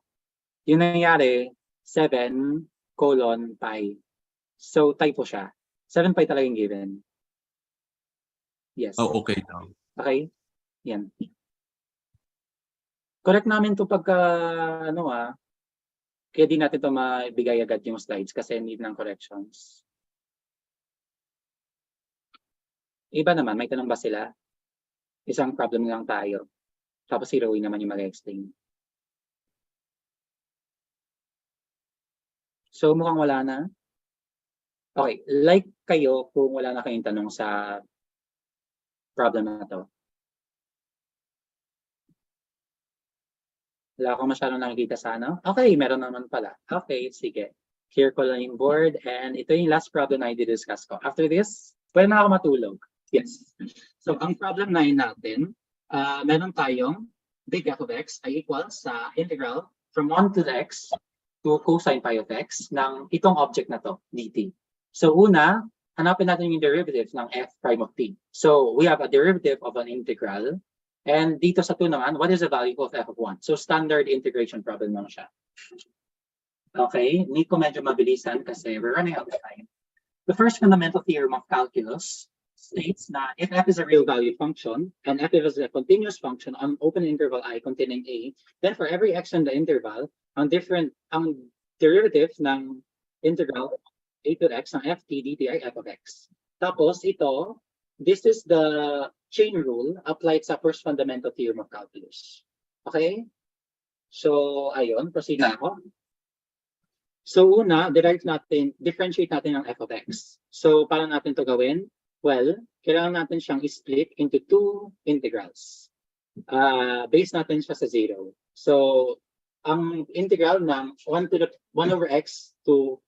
Yung nangyari, 7 colon pi. So, typo siya. 7 pi talagang given. Yes. Oh, okay daw. Okay? Yan. Correct namin to pagka, kaya di natin to mabigay agad yung slides kasi need ng corrections. Iba naman, may tanong ba sila? Isang problem lang tayo. Tapos si Rowie naman yung mag-explain. So mukhang wala na. Okay, like kayo kung wala na kayong tanong sa problem na to. Wala akong masyadong nakikita sa Okay, meron naman pala. Okay, sige. Clear ko lang yung board and ito yung last problem na i-discuss ko. After this, pwede na ako matulog. Yes. So ang problem 9 natin, meron tayong big f of x ay equal sa integral from 1 to the x to cosine pi of x ng itong object na to, dt. So una, hanapin natin yung derivative ng f prime of t. So we have a derivative of an integral. And dito sa 2 naman, what is the value of f of 1? So standard integration problem lang siya. Okay, need ko medyo mabilisan kasi we're running out of time. The first fundamental theorem of calculus states na if f is a real value function and f is a continuous function on open interval I containing a, then for every x in the interval, ang derivative ng integral a to x ng f t dt ay f of x. Tapos ito, this is the chain rule applied sa first fundamental theorem of calculus. Okay? So, ayun, proceed na ako. So, una, differentiate natin ang f of x. So, paano natin to gawin? Well, kailangan natin siyang i-split into 2 integrals. Base natin siya sa 0. So, ang integral ng 1 over x to,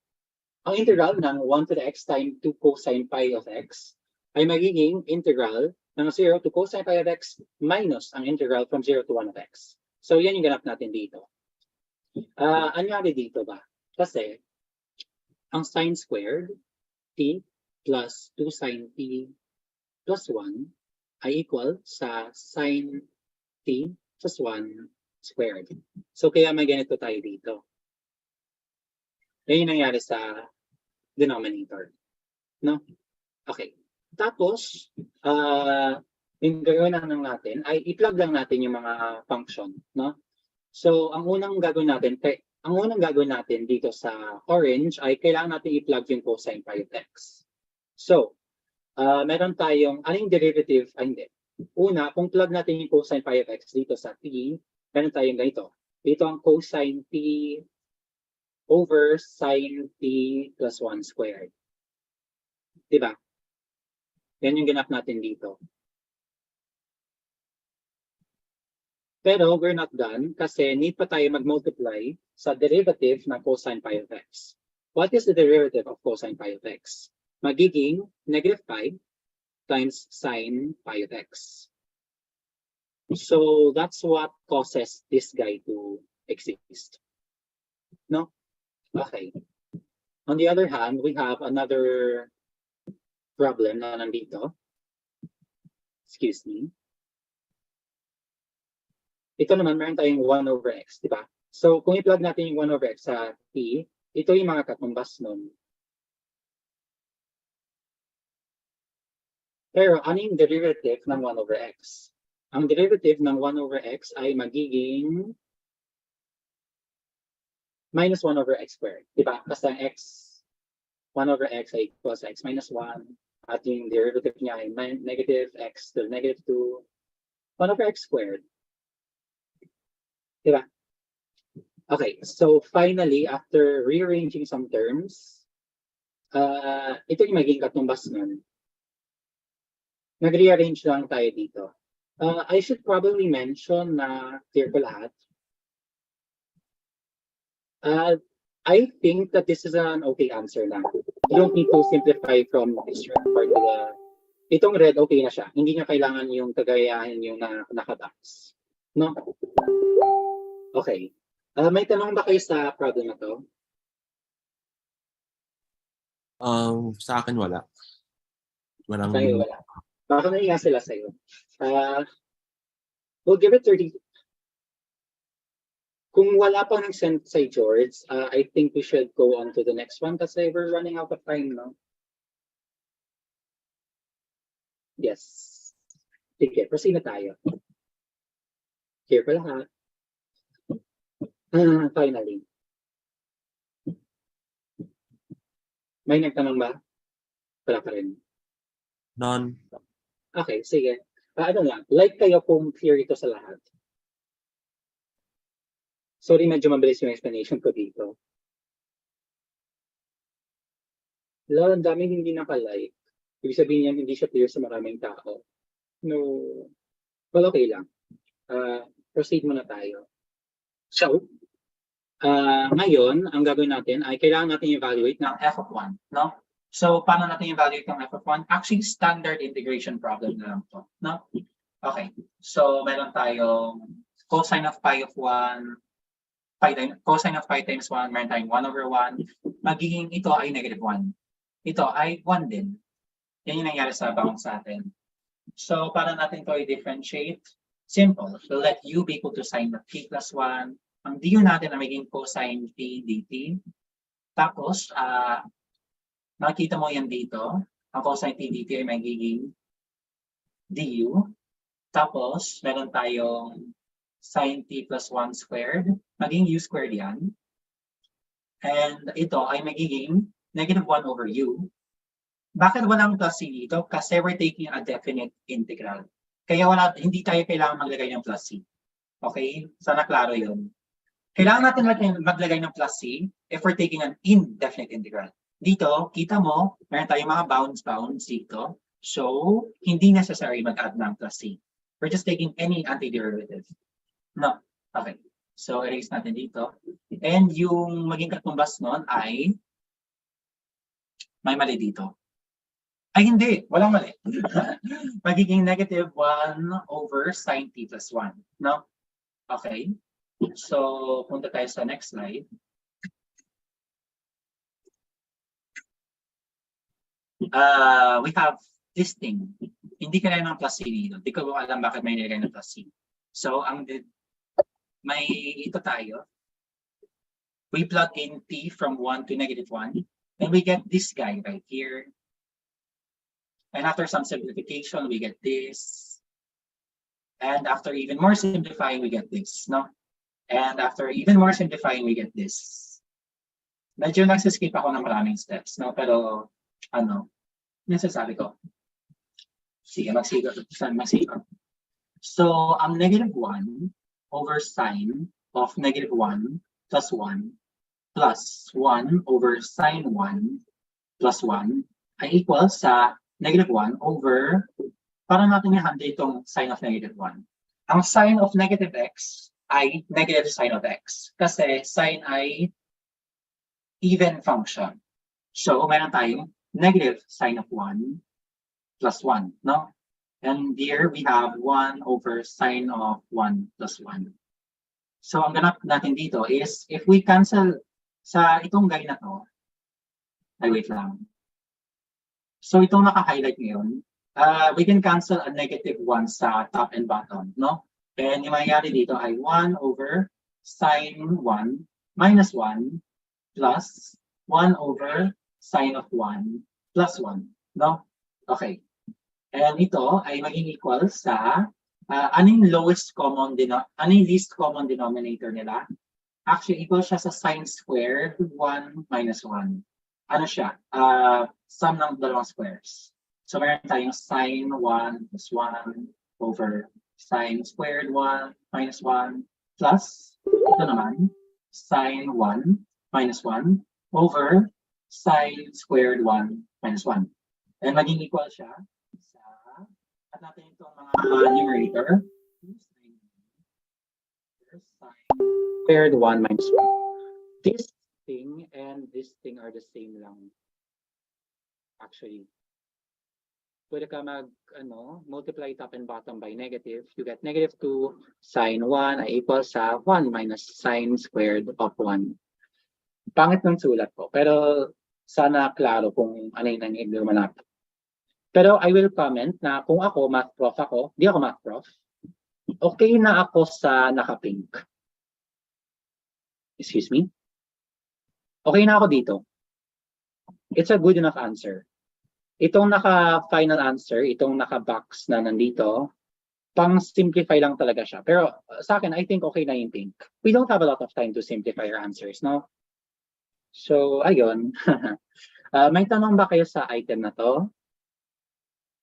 ang integral ng 1 to the x times 2 cosine pi of x ay magiging integral ng 0 to cosine pi of x minus ang integral from 0 to 1 of x. So, yan yung ganap natin dito. Anyari dito ba? Kasi, ang sine squared, t plus 2 sine t plus 1 ay equal sa sine t plus 1 squared. So, kaya may ganito tayo dito. Yan yung nangyari sa denominator. No? Okay. Tapos, yung gagawin natin ay i-plug lang natin yung mga function, no? So, ang unang gagawin natin dito sa orange ay kailangan natin i-plug yung cosine pi of x. So, meron tayong anong derivative, hindi. Una, kung plug natin yung cosine pi of x dito sa t, meron tayong ganito. Dito ang cosine t over sine t plus 1 squared. Diba? Yan yung ganap natin dito. Pero we're not done kasi need pa tayo mag-multiply sa derivative ng cosine pi of x. What is the derivative of cosine pi of x? Magiging negative pi times sine pi of x. So that's what causes this guy to exist. No? Okay. On the other hand, we have another problem na nandito. Excuse me. Ito naman, meron tayong 1 over x, di ba? So, kung i-plug natin yung 1 over x sa t, ito yung mga katumbas nun. Pero, ano yung derivative ng 1 over x? Ang derivative ng 1 over x ay magiging minus 1 over x squared. Diba? Basta x, 1 over x ay equals x minus 1. At yung derivative niya ay negative x to negative 2. 1 over x squared. Diba? Okay, so finally, after rearranging some terms, ito yung maging katumbas nun. Nag-rearrange lang tayo dito. I should probably mention na clear ko lahat. I think that this is an okay answer lang. You don't need to simplify from this part to the... Itong red, okay na siya. Hindi niya kailangan yung kagayahin yung nakabox. No? Okay. May tanong ba kayo sa problem na to? Sa akin wala. Walang... Sa'yo wala. Baka naiya sila sa'yo. We'll give it 30. Kung wala pang nag-send sa George, I think we should go on to the next one kasi we're running out of time, no? Yes. Sige, proceed na tayo. Here pa lahat. Finally. May nagtanong ba? Wala pa rin. None. Okay, sige. Ano lang, like kayo kung clear ito sa lahat. Sorry, medyo mabilis yung explanation ko dito. Lalo, ang daming hindi naka-like. Ibig sabihin yan, hindi siya clear sa maraming tao. No. Well, okay lang. Proceed muna tayo. So, ngayon, ang gagawin natin ay kailangan natin evaluate ng f of 1, no? So, paano natin evaluate ng f of 1? Actually, standard integration problem na lang to, no? Okay. So, meron tayong cosine of pi of 1, cosine of pi times 1, meron tayong 1 over 1. Magiging ito ay negative 1. Ito ay 1 din. Yan yung nangyari sa bound sa atin. So, para natin ito i-differentiate, simple. So, let u be equal to sine of t plus 1. Ang du natin na magiging cosine t dt. Tapos, nakikita mo yan dito. Ang cosine t dt ay magiging du. Tapos, meron tayong sine t plus 1 squared. Magiging u squared yan. And ito ay magiging negative 1 over u. Bakit walang plus c dito? Kasi we're taking a definite integral. Kaya hindi tayo kailangan maglagay ng plus c. Okay? Sana klaro yun. Kailangan natin maglagay ng plus c if we're taking an indefinite integral. Dito, kita mo, meron tayong mga bounds dito. So, hindi necessary mag-add ng plus c. We're just taking any antiderivative. No. Okay. So, erase natin dito. And yung maging katumbas nun ay may mali dito. Ay, hindi. Walang mali. Magiging negative 1 over sine t plus 1. No? Okay. So, punta tayo sa next slide. We have this thing. Hindi ka na ng plus c dito. Hindi ko alam bakit may nilagay ng plus c. So, may ito tayo. We plug in t from 1 to negative 1. And we get this guy right here. And after some simplification, we get this. And after even more simplifying, we get this, no? And after even more simplifying, we get this. Medyo nagsiskip ako ng maraming steps, no? Pero, nasasabi ko. Sige, magsigot. So, ang negative 1 over sine of negative 1 plus 1 plus 1 over sine 1 plus 1 ay equal sa negative 1 over, parang natin i-handle itong sine of negative 1. Ang sine of negative x ay negative sine of x. Kasi sine ay even function. So, meron tayong negative sine of 1 plus 1, no? And here we have 1 over sine of 1 plus 1. So, ang ganap natin dito is, if we cancel sa itong guy na to, ay wait lang. So, itong naka-highlight ngayon, we can cancel a negative 1 sa top and bottom, no? And yung mangyayari dito ay 1 over sine 1 minus 1 plus 1 over sine of 1 plus 1, no? Okay. And ito ay maging equal sa ano yung least common denominator nila? Actually, equal siya sa sine squared 1 minus 1. Ano siya? Sum ng dalawang squares. So meron tayong sine 1 plus 1 over sine squared 1 minus 1 plus ito naman sine 1 minus 1 over sine squared 1 minus 1. And maging equal siya sa at natin itong mga numerator squared 1 minus 1. This thing and this thing are the same lang. Actually. Pwede ka multiply top and bottom by negative. You get negative 2 sine 1 ay equal sa 1 minus sine squared of 1. Pangit ng sulat ko. Pero sana klaro kung ano yung nangyayari. Pero I will comment na kung ako, math prof ako, di ako math prof, okay na ako sa naka-pink. Excuse me? Okay na ako dito. It's a good enough answer. Itong naka-final answer, itong naka-box na nandito, pang-simplify lang talaga siya. Pero sa akin, I think okay na yung pink. We don't have a lot of time to simplify our answers, no? So, ayun. May tanong ba kayo sa item na to?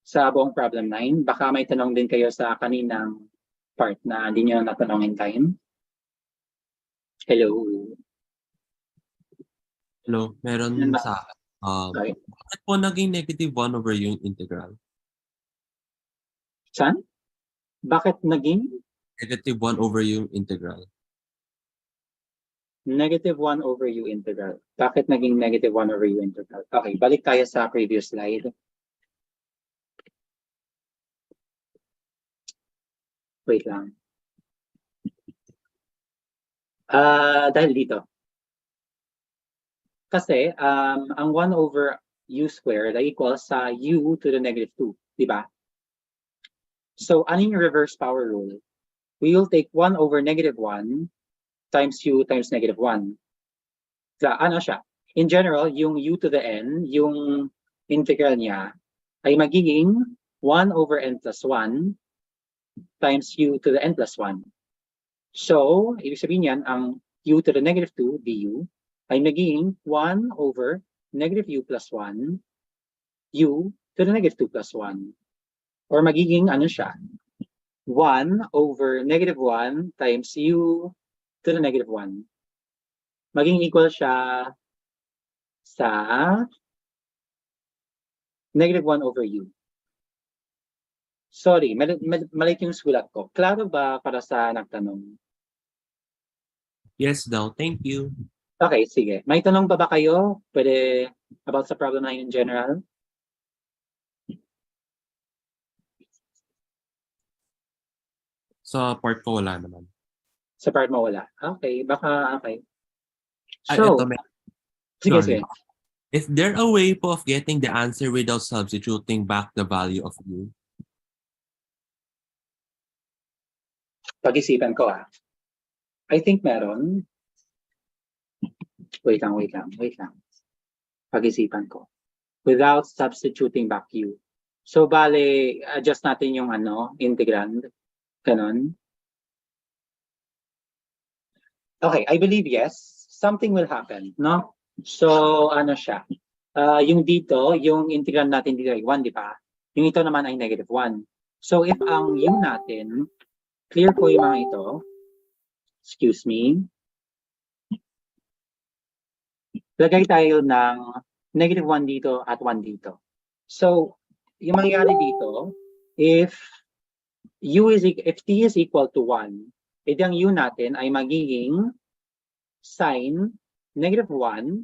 Sa buong problem 9? Baka may tanong din kayo sa kaninang part na hindi nyo natanong in time. Hello. Hello, meron sa Sorry. bakit po naging negative 1 over yung integral? Saan? Bakit naging? Negative 1 over yung integral. Negative 1 over u integral. Bakit naging negative 1 over u integral? Okay, balik tayo sa previous slide. Wait lang. Dahil dito. Kasi ang 1 over u squared ay equal sa u to the negative 2, di ba? So, ano yung reverse power rule? We will take 1 over negative 1 times u times negative 1. So, ano siya? In general, yung u to the n, yung integral niya, ay magiging 1 over n plus 1 times u to the n plus 1. So, ibig sabihin yan, ang u to the negative 2 du ay magiging 1 over negative u plus 1 u to the negative 2 plus 1. Or magiging ano siya? 1 over negative 1 times u to the negative 1. Maging equal siya sa negative 1 over u. Sorry, mali yung sulat ko. Klaro ba para sa nagtanong? Yes daw, thank you. Okay, sige. May tanong ba kayo? Pwede about sa problem 9 in general? Sa part ko wala naman. Sa part mo wala? Okay, baka okay. Ay, So, ito, sige, sorry. sige. Is there a way po of getting the answer without substituting back the value of u? Pag-isipan ko I think meron. Wait lang. Pag-isipan ko. Without substituting back u. So, bale, adjust natin yung integrand. Ganon. Okay, I believe yes. Something will happen, no? So, ano siya? Yung dito, yung integrand natin dito ay 1, di ba? Yung ito naman ay negative 1. So, if ang u natin, clear po yung mga ito. Excuse me. Lagay tayo ng negative 1 dito at 1 dito. So, yung mangyayari dito, if t is equal to 1, edi ang u natin ay magiging sine negative 1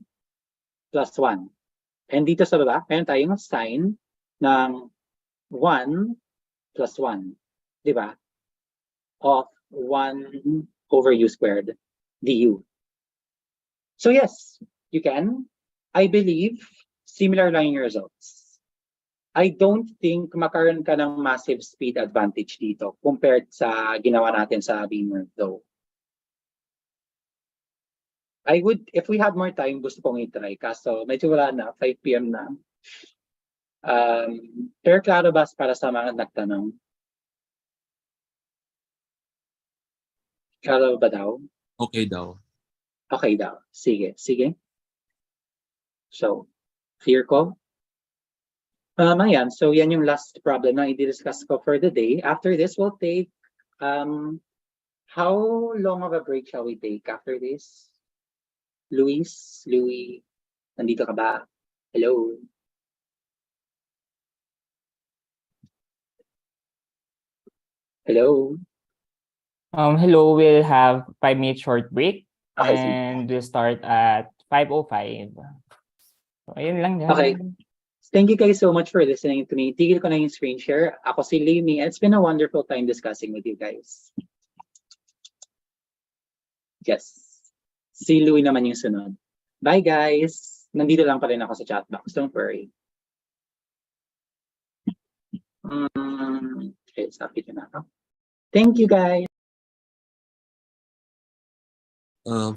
plus 1. And dito sa baba, meron tayong sine ng 1 plus 1. Di ba? Of 1 over u squared du. So yes, you can. I believe similar lang yung results. I don't think makaroon ka ng massive speed advantage dito compared sa ginawa natin sa Beamer though. I would, if we had more time, gusto kong i-try. Kaso medyo wala na, 5 p.m. na. Pero klaro ba para sa mga nagtanong? Klaro ba daw? Okay daw. Okay daw. Sige, sige. So, clear ko? Ayan. So, yan yung last problem na i-discuss ko for the day. After this, we'll take, how long of a break shall we take after this? Louis, nandito ka ba? Hello? Hello? Hello, we'll have 5 minute short break Okay, sige. and we'll start at 5:05. So, ayun lang yan. Okay. Thank you guys so much for listening to me. Tigil ko na yung screen share. Ako si Limi. It's been a wonderful time discussing with you guys. Yes. Si Louie naman yung sunod. Bye guys. Nandito lang pa rin ako sa chat box. Don't worry. Okay, sabi ko na ako. Thank you guys.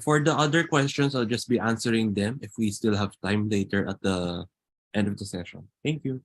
For the other questions, I'll just be answering them if we still have time later at the end of the session. Thank you.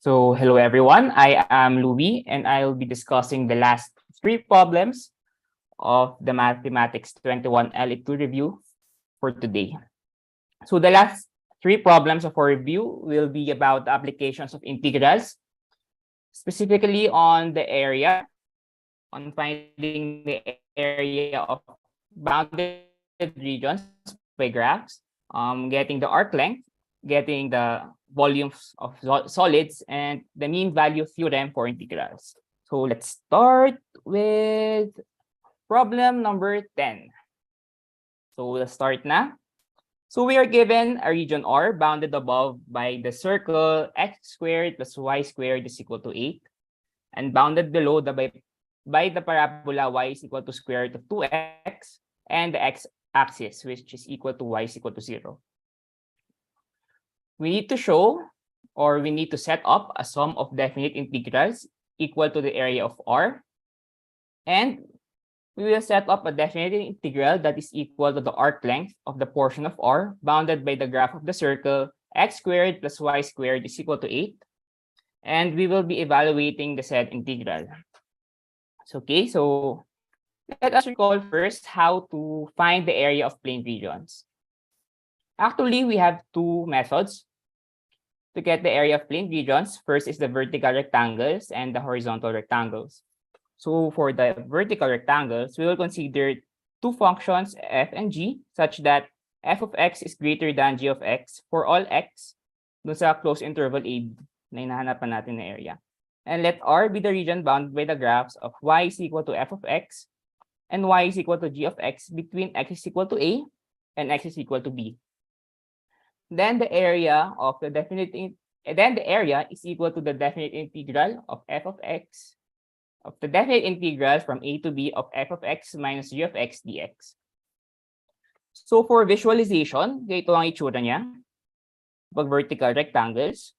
So, hello everyone. I am Louis and I'll be discussing the last 3 problems of the Mathematics 21 LE2 review for today. So, the last 3 problems of our review will be about the applications of integrals, specifically on the area, on finding the area of bounded regions by graphs, getting the arc length, getting the volumes of solids, and the mean value theorem for integrals. So let's start with problem number 10. So we'll start na. So we are given a region R bounded above by the circle x squared plus y squared is equal to 8, and bounded below by the parabola y is equal to square root of 2x and the x-axis, which is equal to y is equal to 0. We need to show, or we need to set up a sum of definite integrals equal to the area of R, and we will set up a definite integral that is equal to the arc length of the portion of R bounded by the graph of the circle x squared plus y squared is equal to 8. And we will be evaluating the said integral. So, okay, so let us recall first how to find the area of plane regions. Actually, we have two methods to get the area of plane regions. First is the vertical rectangles and the horizontal rectangles. So for the vertical rectangles, we will consider two functions f and g such that f of x is greater than g of x for all x dun sa closed interval a na hinahanapan natin na area. And let R be the region bounded by the graphs of y is equal to f of x and y is equal to g of x between x is equal to a and x is equal to b. Then the area is equal to the definite integral of f of x of the definite integral from a to b of f of x minus g of x dx. So for visualization, ganito ang itsura niya pag vertical rectangles.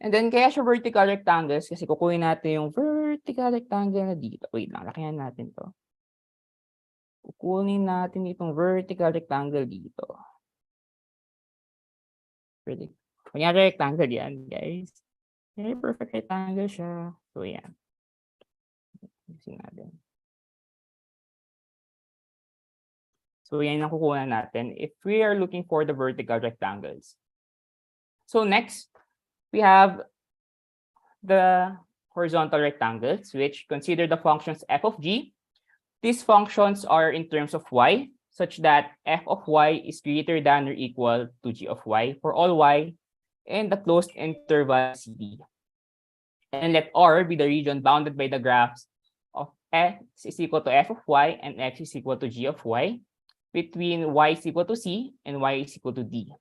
And then kaya siya vertical rectangles kasi kukunin natin yung vertical rectangle na dito. Wait lang, lakihan natin to. Kukunin natin itong vertical rectangle dito. Kunyari rectangle yan, guys. Okay, perfect rectangle siya. So, yan. Using natin. So, yan ang kukunan natin if we are looking for the vertical rectangles. So, next, we have the horizontal rectangles, which consider the functions f of g. These functions are in terms of y, such that f of y is greater than or equal to g of y for all y in the closed interval CD. And let R be the region bounded by the graphs of x is equal to f of y and x is equal to g of y between y is equal to c and y is equal to d.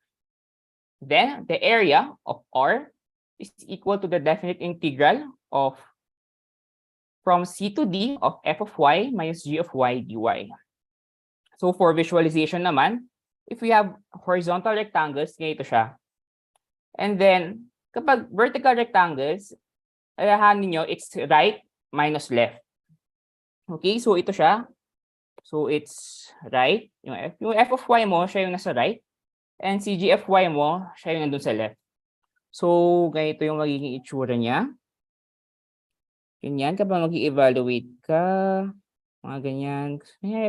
Then the area of R is equal to the definite integral of from c to d of f of y minus g of y dy. So for visualization naman, if we have horizontal rectangles, ganito siya. And then, kapag vertical rectangles, alahanin nyo, it's right minus left. Okay, so ito siya. So it's right. Yung f of y mo, siya yung nasa right. And si g of y mo, siya yung nandun sa left. So, ganito yung magiging itsura niya. Ganyan, kapag mag-i-evaluate ka, mga ganyan.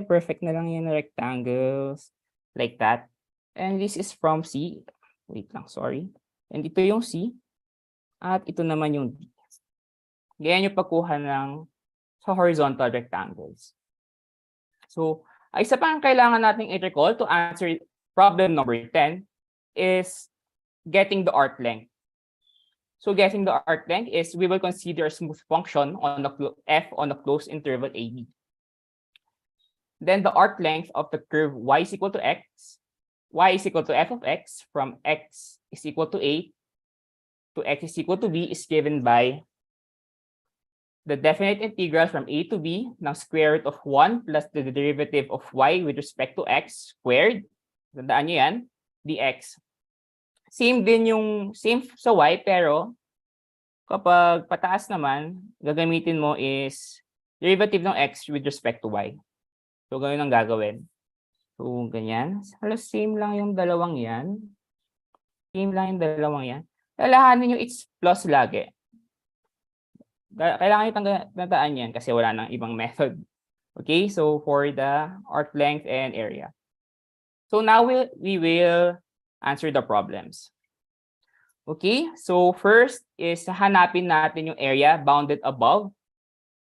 Perfect na lang yan na rectangles. Like that. And this is from C. Wait lang, sorry. And ito yung C. At ito naman yung D. Ganyan yung pagkuha ng sa horizontal rectangles. So, isa pa ang kailangan nating i-recall to answer problem number 10 is getting the arc length. So, getting the arc length is we will consider a smooth function on the f on the closed interval AB. Then the arc length of the curve y is equal to x, y is equal to f of x from x is equal to a to x is equal to b is given by the definite integral from a to b ng square root of 1 plus the derivative of y with respect to x squared. Tandaan nyo yan, dx. Same din yung same sa y, pero kapag pataas naman, gagamitin mo is derivative ng x with respect to y. So, ganyan ang gagawin. So, ganyan. Halos same lang yung dalawang yan. Same lang yung dalawang yan. Lalahanin nyo, it's plus lagi. Kailangan nyo tandaan yan kasi wala nang ibang method. Okay, so for the arc length and area. So now we will answer the problems. Okay, so first is hanapin natin yung area bounded above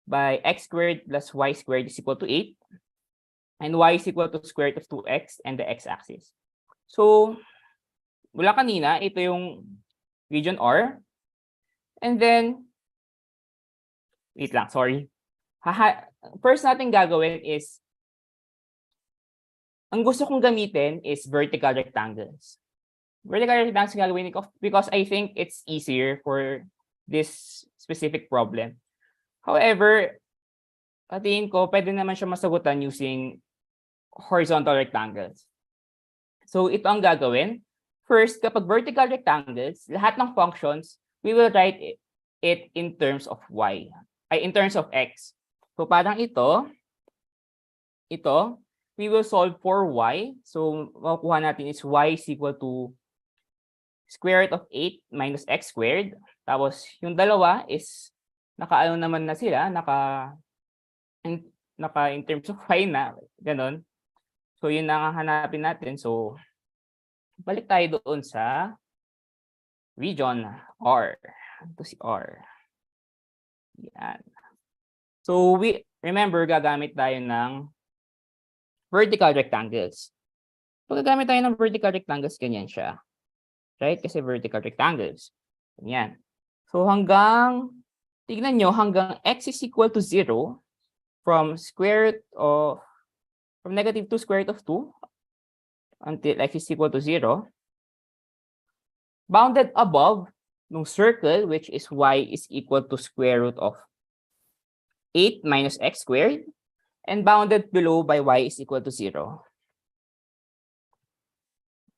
by x squared plus y squared is equal to 8. And y is equal to square root of 2x and the x-axis. So, mula kanina, ito yung region R. And then, wait lang, sorry. First natin gagawin is ang gusto kong gamitin is vertical rectangles. Vertical rectangles gagawin ko because I think it's easier for this specific problem. However, tingin ko, pwede naman siya masagutan using horizontal rectangles. So, ito ang gagawin. First, kapag vertical rectangles, lahat ng functions, we will write it in terms of y, in terms of x. So, parang ito, we will solve for y. So, makukuha natin is y is equal to square root of 8 minus x squared. Tapos, yung dalawa is, naka-ano naman na sila, naka in terms of y na, ganun. So, yun na ang hanapin natin. So, balik tayo doon sa region R. Ito si R. Yan. So, remember, gagamit tayo ng vertical rectangles. Pag gagamit tayo ng vertical rectangles, ganyan siya. Right? Kasi vertical rectangles. Ganyan. So, tignan nyo, hanggang x is equal to 0, from negative 2 square root of 2 until x is equal to 0, bounded above ng circle, which is y is equal to square root of 8 minus x squared, and bounded below by y is equal to 0.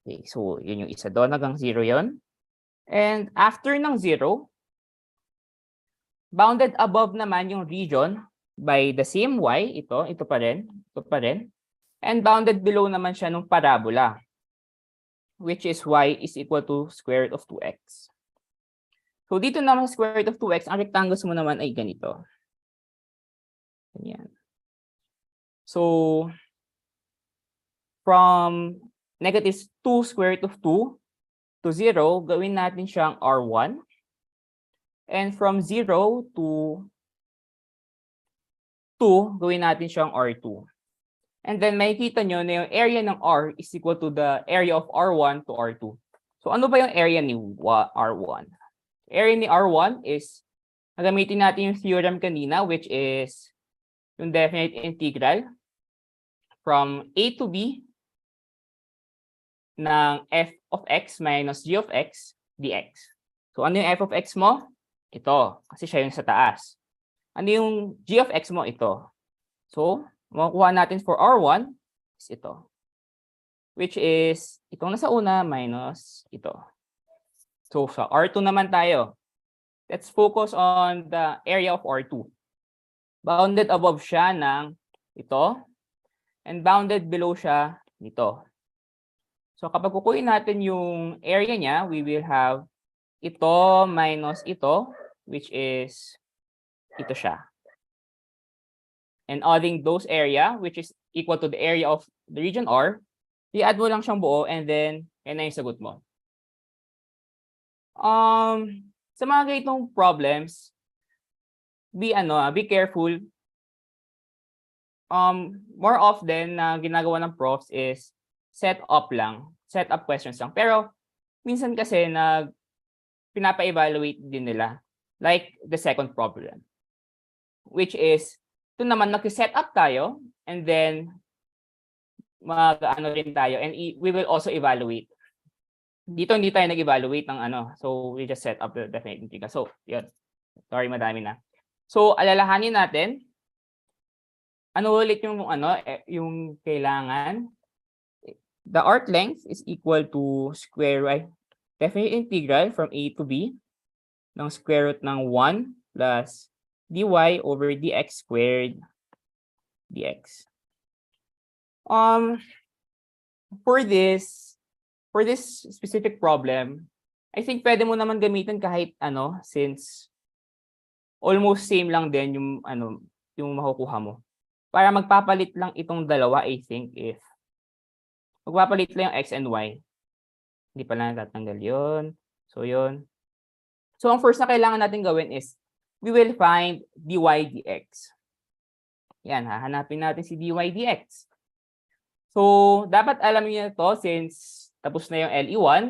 Okay, so yun yung isa doon, hanggang 0 yun. And after ng 0, bounded above naman yung region by the same y, ito pa rin, and bounded below naman siya ng parabola, which is y is equal to square root of 2x. So dito naman sa square root of 2x, ang rectangles mo naman ay ganito. Ganyan. So, from negative 2 square root of 2 to 0, gawin natin siyang R1. And from 0 to 2, gawin natin siyang R2. And then makikita nyo na yung area ng R is equal to the area of R1 to R2. So ano ba yung area ni R1? Area ni R1 is, gagamitin natin yung theorem kanina, which is yung definite integral from A to B ng f of x minus g of x dx. So ano yung f of x mo? Ito, kasi siya yung sa taas. Ano yung g of x mo? Ito. So, makukuha natin for R1 is ito. Which is, itong nasa una minus ito. So, sa R2 naman tayo. Let's focus on the area of R2. Bounded above siya ng ito. And bounded below siya nito. So, kapag kukunin natin yung area niya, we will have ito minus ito, which is ito siya. And adding those area, which is equal to the area of the region R, i-add mo lang siyang buo and then yan na yung sagot mo. Sa mga ganitong problems, be careful. More often na ginagawa ng profs is set up questions lang. Pero minsan kasi pinapa-evaluate din nila, like the second problem, which is ito naman nag-set up tayo and then mag-ano rin tayo and we will also evaluate. Dito hindi tayo nag-evaluate ng so we just set up the definite integral. So yun, sorry, madami na. So alalahanin natin ano ulit yung kailangan. The arc length is equal to square definite integral from a to b ng square root ng 1 plus dy over dx squared dx. For this specific problem, I think pwede mo naman gamitin kahit since almost same lang din yung makukuha mo. Para magpapalit lang itong dalawa, I think, if magpapalit lang yung x and y. Hindi pala natatanggal yun. So, yun. So, ang first na kailangan natin gawin is we will find dy dx. Yan, hahanapin natin si dy dx. So, dapat alam niyo to since tapos na yung LE1,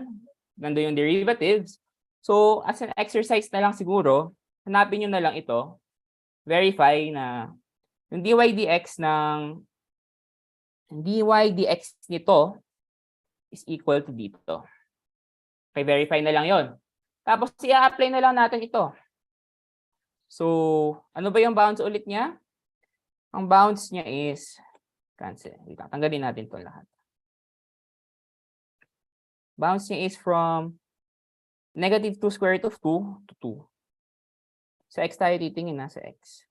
nandun yung derivatives. So, as an exercise na lang siguro, hanapin niyo na lang ito. Verify na yung dy dx ng dy dx nito is equal to dito. Okay, verify na lang yon. Tapos i-apply na lang natin ito. So, ano ba yung bounds ulit niya? Ang bounds niya is cancel. Tanggalin natin ito lahat. Bounds niya is from negative 2 square root of 2 to 2. Sa x tayo titingin na sa x.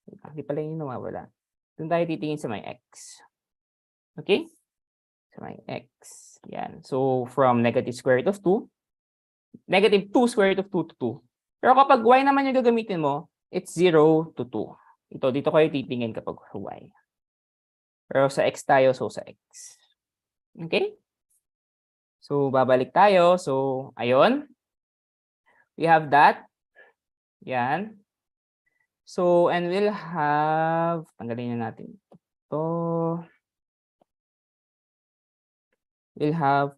Hindi pala yung nawawala. Doon tayo titingin sa may x. Okay? Sa may x. Yan. So, from negative square root of 2, negative 2 square root of 2 to 2. Pero kapag y naman yung gagamitin mo, it's 0 to 2. Dito kayo titingin kapag y. Pero sa x tayo, so sa x. Okay? So, babalik tayo. So, ayun. We have that. Yan. So, and we'll have, tanggalin na natin ito. We'll have,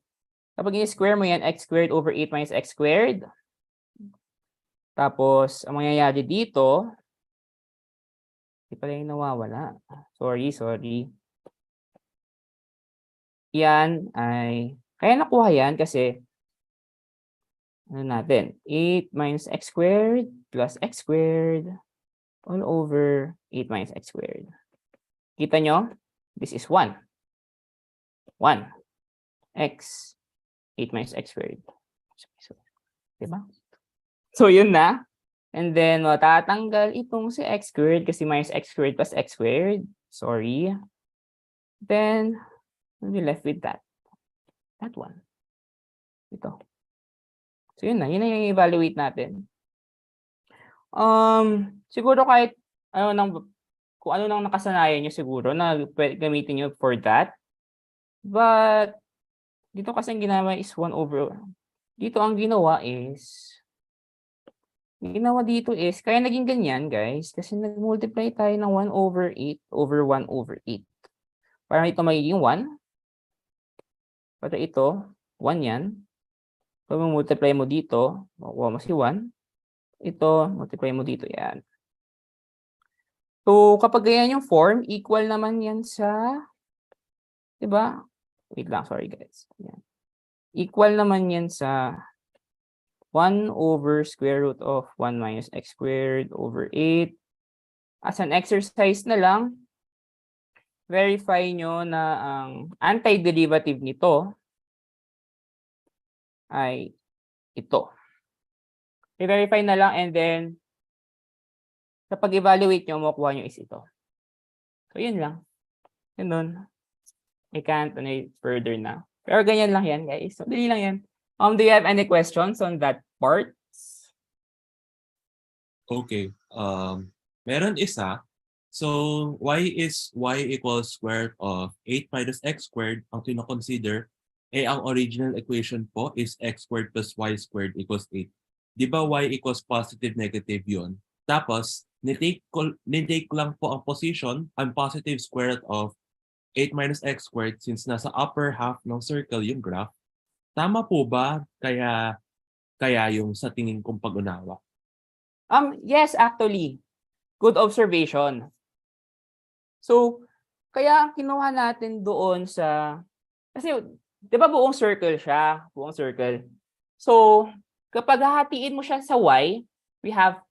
kapag i-square mo yan, x squared over 8 minus x squared. Tapos, ang mangyayari dito, hindi pala yung nawawala. Sorry. Yan ay, kaya nakuha yan kasi, ano natin, 8 minus x squared plus x squared all over 8 minus x squared. Kita nyo? This is 1. 1. X. 8 minus x squared. Diba? So, yun na. And then, matatanggal itong si x squared kasi minus x squared plus x squared. Sorry. Then, we'll be left with that. That one. Ito. So, yun na. Yun na yung evaluate natin. Siguro kahit kung ano nang nakasanayan nyo siguro na gamitin nyo for that. But, dito kasi ang ginawa is 1 over. Dito ang ginawa dito is, kaya naging ganyan guys, kasi nag-multiply tayo ng 1 over 8 over 1 over 8. Para ito magiging 1. Para ito, 1 yan. Pag multiply mo dito, makuha mo si 1. Ito, multiply mo dito, yan. So, kapag ganyan yung form, equal naman yan sa, diba? Wait lang, sorry guys. Yan. Equal naman yan sa 1 over square root of 1 minus x squared over 8. As an exercise na lang, verify nyo na ang antiderivative nito ay ito. I-verify na lang and then kapag evaluate nyo, makuha nyo is ito. So, yun lang. Yun nun. I can't further na. Pero ganyan lang yan, guys. So, dali lang yan. Do you have any questions on that part? Okay. Meron isa. So, y equals square root of 8 minus x squared. Ang kino-consider, ang original equation po is x squared plus y squared equals 8. Di ba y equals positive, negative yun? Tapos, nitake lang po ang position, ang positive square root of 8 minus x squared since nasa upper half ng circle yung graph. Tama po ba? Kaya yung sa tingin kong pag-unawa? Yes, actually. Good observation. So, kaya kinuha natin doon sa, kasi, di ba buong circle siya? Buong circle. So, kapag hahatiin mo siya sa y, we have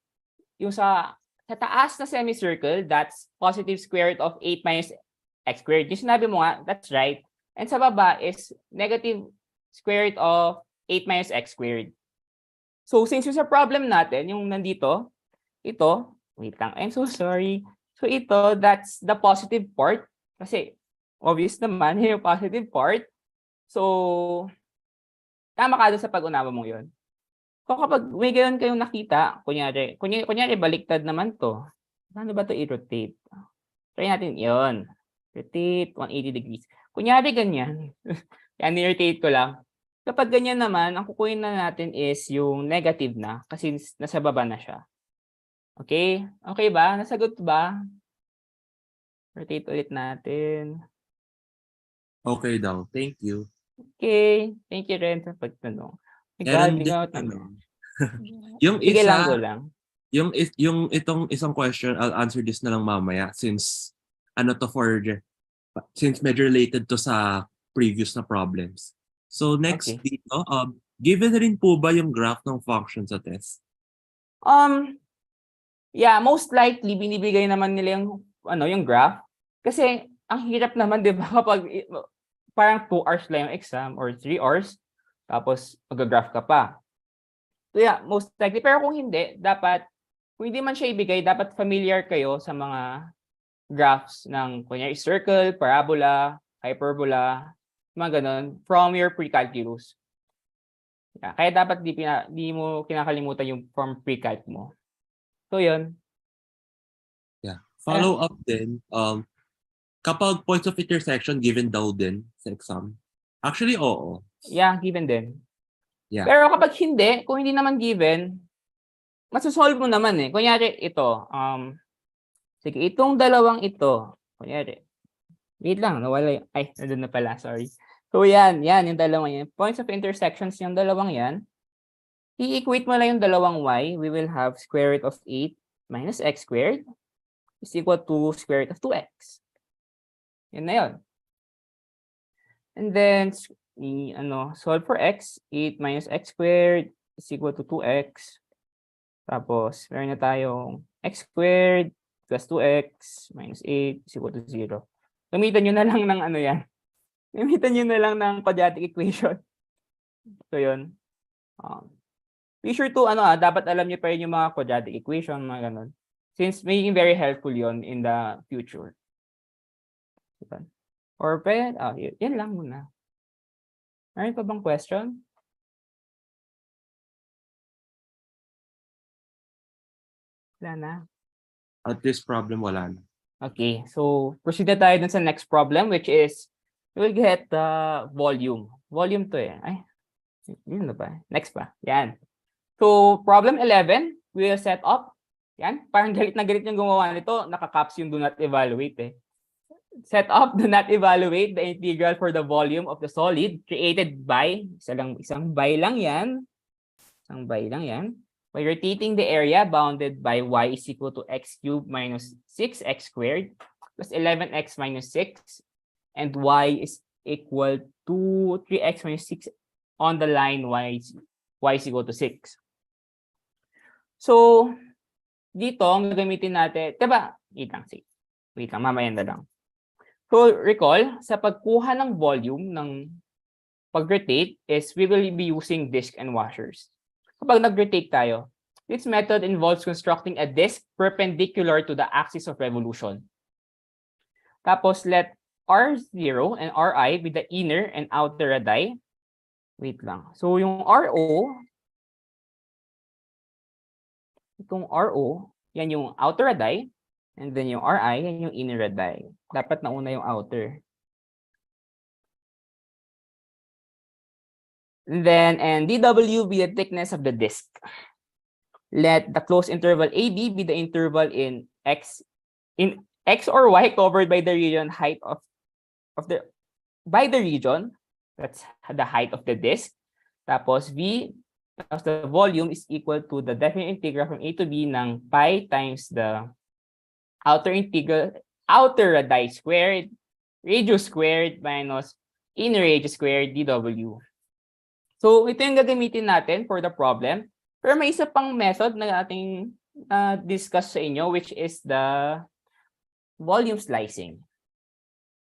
yung sa taas na semicircle, that's positive square root of 8 minus x squared. Yung sinabi mo nga, that's right. And sa baba is negative square root of 8 minus x squared. So, since yung sa problem natin, yung nandito, ito, wait lang, I'm so sorry. So, ito, that's the positive part. Kasi, obvious naman, yung positive part. So, tama ka doon sa pag-unawa mong yun. So, kapag may gayon kayong nakita, kunyari baliktad naman to. Paano ba to i-rotate? Try natin yun. Rotate 180 degrees. Kunyari ganyan. Yan, ni-rotate ko lang. Kapag ganyan naman, ang kukunin na natin is yung negative na kasi nasa baba na siya. Okay? Okay ba? Nasagot ba? Rotate ulit natin. Okay daw. Thank you. Okay. Thank you rin sa pagtanong. Meron din, yung Sige isa, lang ko lang. yung itong isang question, I'll answer this na lang mamaya since ano to for since medyo related to sa previous na problems. So next Okay. dito, given rin po ba yung graph ng function sa test? Yeah, most likely binibigay naman nila yung graph kasi ang hirap naman 'di ba kapag parang 2 hours lang yung exam or 3 hours tapos mag-graph ka pa. So yeah, most likely pero kung hindi kung hindi man siya ibigay dapat familiar kayo sa mga graphs ng kunyari circle, parabola, hyperbola, mga ganun from your pre-calculus. Yeah, kaya dapat di mo kinakalimutan yung from pre-calc mo. So yun. Yeah. Follow up din, kapag points of intersection given daw din sa exam. Actually, oo. Yeah, given din. Yeah. Pero kapag hindi, kung hindi naman given, masasolve mo naman eh. Kunyari ito, sige, itong dalawang ito, kunyari, wait lang, nawala yung, nandun na pala, sorry. So yan, yung dalawang yan. Points of intersections yung dalawang yan. I-equate mo lang yung dalawang y, we will have square root of 8 minus x squared is equal to square root of 2x. Yan na yun. And then, solve for x, 8 minus x squared is equal to 2x. Tapos, meron na tayong x squared plus 2x minus 8 is equal to 0. Gamitan nyo na lang ng yan. Gamitan nyo na lang ng quadratic equation. So, yun. Be sure to, dapat alam nyo pa rin yung mga quadratic equation, mga ganun. Since magiging very helpful yon in the future. Diba? Or yan lang muna. Meron pa bang question? Wala na. At this problem, wala na. Okay, so proceed na tayo dun sa next problem, which is we will get the volume. Volume to eh. Yun na ba? Next pa. Yan. So problem 11, we will set up. Yan. Parang galit na galit yung gumawa nito. Naka-caps yung do not evaluate eh. Set up, do not evaluate the integral for the volume of the solid created by, isang by lang yan. Isang by lang yan. By rotating the area bounded by y is equal to x cubed minus 6x squared plus 11x minus 6 and y is equal to 3x minus 6 on the line y is equal to 6. So, dito, ang gagamitin natin, diba? Wait lang, mamaya na lang. So, recall, sa pagkuha ng volume ng pag-rotate is we will be using disk and washers. Kapag nag-rotate tayo, this method involves constructing a disk perpendicular to the axis of revolution. Tapos, let R0 and Ri be the inner and outer radii. Wait lang. So, yung itong RO, yan yung outer radii. And then yung Ri, yan yung inner radii. Dapat nauna yung outer. And dW be the thickness of the disk. Let the closed interval AB be the interval in X or Y covered by the region height by the region. That's the height of the disk. Tapos V, tapos the volume is equal to the definite integral from A to B ng pi times the outer radii squared, radius squared minus inner radius squared dW. So, ito yung gagamitin natin for the problem. Pero may isa pang method na ating discuss sa inyo, which is the volume slicing.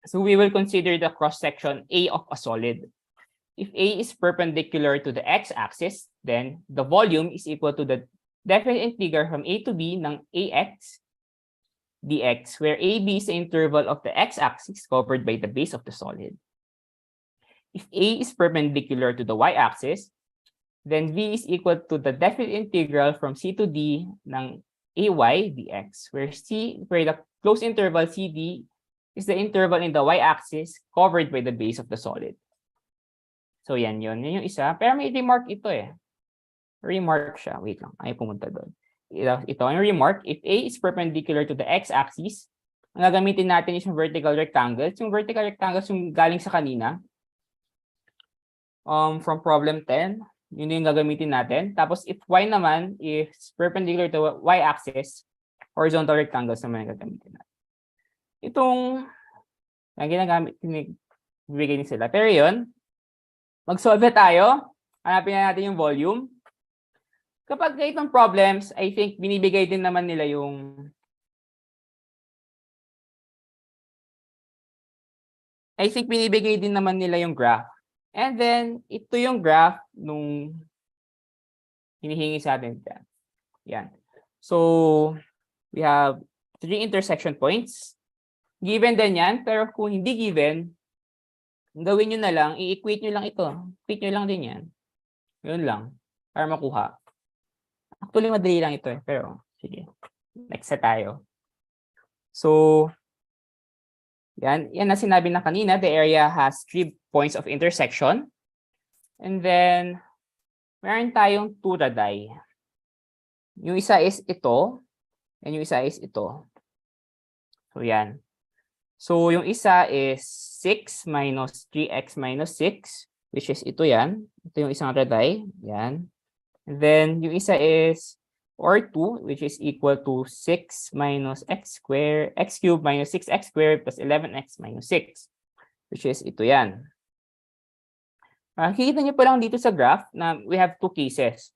So, we will consider the cross-section A of a solid. If A is perpendicular to the x-axis, then the volume is equal to the definite integral from A to B ng AX dx, where AB is the interval of the x-axis covered by the base of the solid. If A is perpendicular to the y-axis, then V is equal to the definite integral from C to D ng AY dx, where the closed interval CD is the interval in the y-axis covered by the base of the solid. So yan yun. Yan yung isa. Pero may remark ito eh. Remark siya. Wait lang. Ay pumunta doon. Ito yung remark. If A is perpendicular to the x-axis, ang gagamitin natin is yung vertical rectangles. Yung vertical rectangles yung galing sa kanina. From problem 10, yun yung gagamitin natin. Tapos if y naman is perpendicular to y-axis, horizontal rectangles naman yung gagamitin natin. Itong Ang ginagamit, bibigay din sila. Pero yun, mag-solve tayo. Hanapin na natin yung volume. Kapag ganitong problems, I think binibigay din naman nila yung graph. And then, ito yung graph nung hinihingi sa atin. Yan. So, we have 3 intersection points. Given din yan, pero kung hindi given, gawin nyo na lang, i-equate nyo lang ito. Equate nyo lang din yan. Yun lang. Para makuha. Actually, madali lang ito eh. Pero, sige. Next na tayo. So, yan na sinabi na kanina. The area has 3 points of intersection. And then, meron tayong 2 radii. Yung isa is ito. And yung isa is ito. So, yan. So, yung isa is 6 minus 3x minus 6, which is ito yan. Ito yung isang radii. Yan. And then, yung isa is or 2, which is equal to 6 minus x cubed minus 6x squared plus 11x minus 6, which is ito yan. Kikita nyo pa lang dito sa graph na we have 2 cases.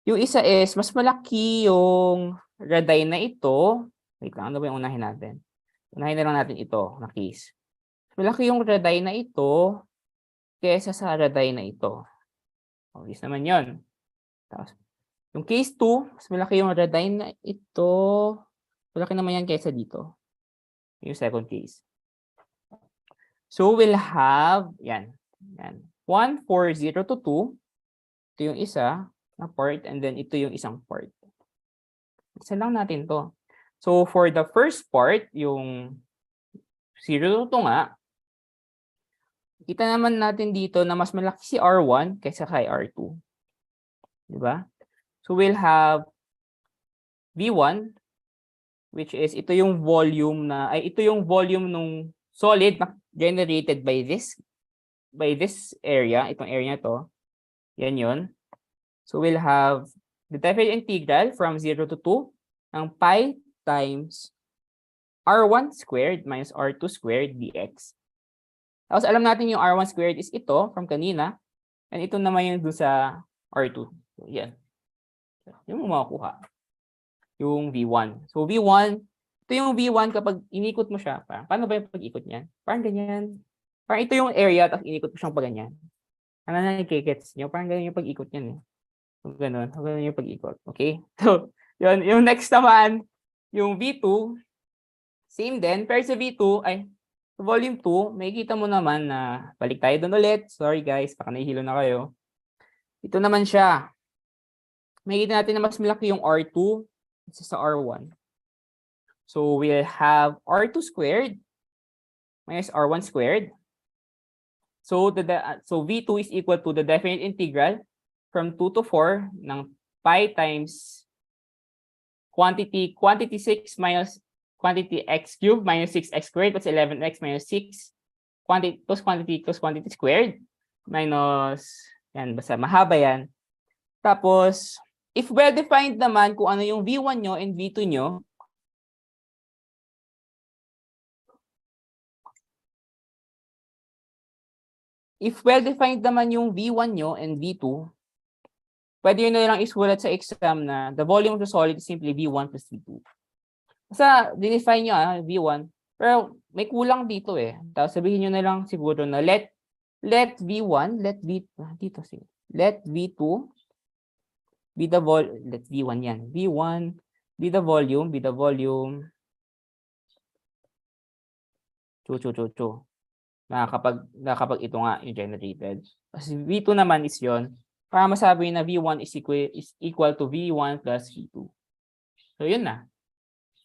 Yung isa is mas malaki yung radii na ito. Wait lang, ano ba yung unahin natin? Unahin na lang natin ito na case. Malaki yung radii na ito kaysa sa radii na ito. Obvious naman yun. Tapos, yung case 2, mas malaki yung radii na ito. Malaki naman yan kaysa dito. Yung second case. So, we'll have, yan. 1, 4, 0 to 2. Ito yung isa na part, and then ito yung isang part. Isa lang natin to. So, for the first part, yung 0 to 2 nga, kita naman natin dito na mas malaki si R1 kaysa kay R2. Diba? So, we'll have V1, which is ito yung volume nung solid na generated by this area, itong area to. Yan yun. So, we'll have the definite integral from 0 to 2 ng pi times R1 squared minus R2 squared dx. Tapos, alam natin yung R1 squared is ito from kanina. And ito naman yung doon sa R2. So, yan. Yung makukuha. Yung V1. So, V1, ito yung V1 kapag inikot mo siya. Paano ba yung pag-ikot niyan? Parang ganyan. Parang ito yung area, tapos inikot mo siyang pa ganyan. Ano na nakikits nyo? Parang ganyan yung pag-ikot niyan eh. So, ganun yung pag-ikot. Okay? So, yun. Yung next naman, yung V2, same din. Pero sa V2, sa volume 2, makikita mo naman na balik tayo doon ulit. Sorry guys, baka nahihilo na kayo. Ito naman siya. Makikita natin na mas malaki yung R2 sa R1. So, we'll have R2 squared minus R1 squared. So, V2 is equal to the definite integral from 2 to 4 ng pi times quantity 6 minus quantity x cubed minus 6x squared plus 11x minus 6 quantity squared minus, yan, basta mahaba yan. Tapos, if well-defined naman kung ano yung V1 nyo and V2 nyo, if well-defined naman yung V1 nyo and V2, pwede yun na lang isulat sa exam na the volume of the solid is simply V1 plus V2. Basta, define nyo V1. Pero may kulang dito eh. Tapos sabihin nyo na lang siguro na let V1, let V2 be the let V1 yan. V1 be the volume. Kapag ito nga yung generated. Kasi V2 naman is yon. Para masabi na V1 is equal to V1 plus V2. So, yun na.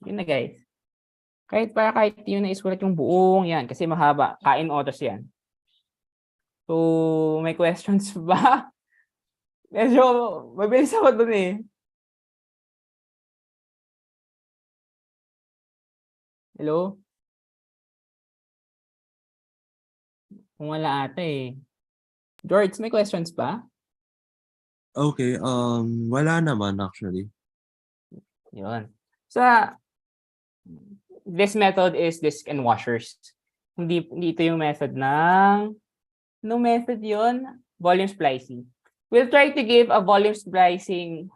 Yun na, guys. Kahit yun na isulat yung buong yan. Kasi mahaba. Kain oras yan. So, may questions ba? Medyo mabilis ako dun eh. Hello? Kung wala ata eh. George, may questions pa? Okay, wala naman actually. Yun. So, this method is disk and washers. Hindi ito yung method ng... No method yun? Volume splicing. We'll try to give a volume splicing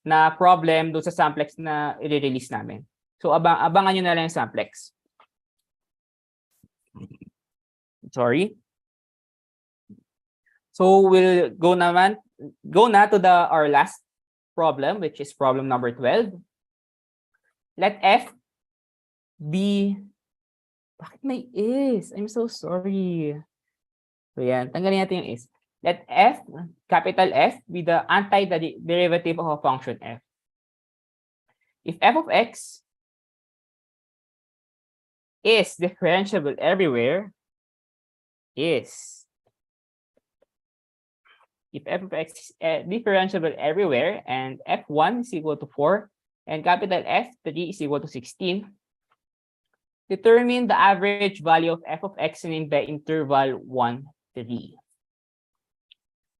na problem doon sa samplex na i-release namin. So, abangan nyo na lang yung samplex. Sorry. So, we'll go na to our last problem, which is problem number 12. Let F be... Bakit may is? I'm so sorry. So, yan. Tanggalin natin yung is. Let F, capital F, be the antiderivative of a function F. If F of X is differentiable everywhere, if F of X is differentiable everywhere and F1 is equal to 4 and capital F3 is equal to 16, determine the average value of F of X in the interval 1, 3.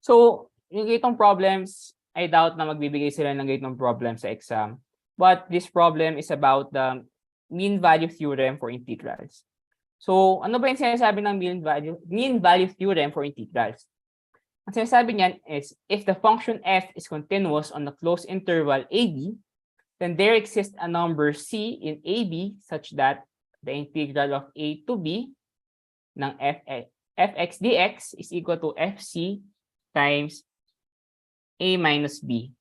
So, yung ganitong problems, I doubt na magbibigay sila ng ganitong problem sa exam. But this problem is about the mean value theorem for integrals. So, ano ba yung sinasabi ng mean value theorem for integrals? Ang sinasabi niyan is, if the function f is continuous on the closed interval ab, then there exists a number c in ab such that the integral of a to b ng fx dx is equal to fc times a minus b.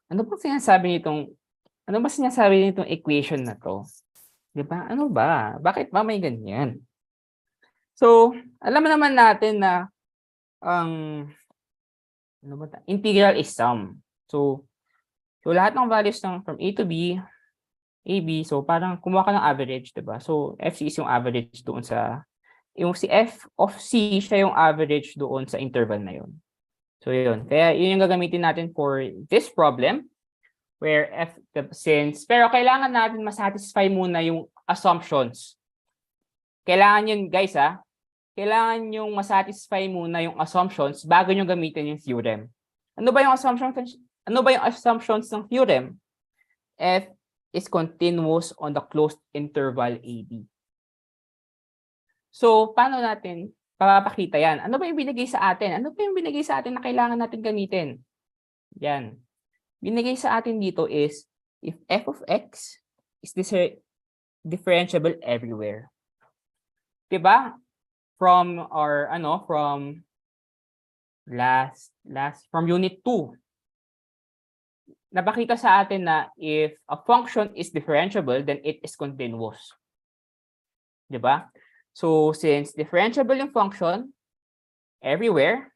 Ano ba sinasabi nitong equation na to? 'Di ba? Ano ba? Bakit ba may ganyan? So, alam naman natin na ang integral is sum. So lahat ng values from a to b, ab, so parang kumuha ka ng average, 'di ba? So fc is yung average doon sa yung si f of c, siya yung average doon sa interval na yun. So yun. Kaya yun yung gagamitin natin for this problem where pero kailangan natin masatisfy muna yung assumptions. Kailangan yun, guys, kailangan yung masatisfy muna yung assumptions bago nyo gamitin yung theorem. Ano ba yung assumptions ng theorem? F is continuous on the closed interval AB. So, paano natin papapakita yan? Ano ba yung binigay sa atin? Ano ba yung binigay sa atin na kailangan natin gamitin? Yan. Binigay sa atin dito is, if f of x is differentiable everywhere. Diba? From unit 2. Napakita sa atin na if a function is differentiable, then it is continuous. Diba? So, since differentiable yung function everywhere,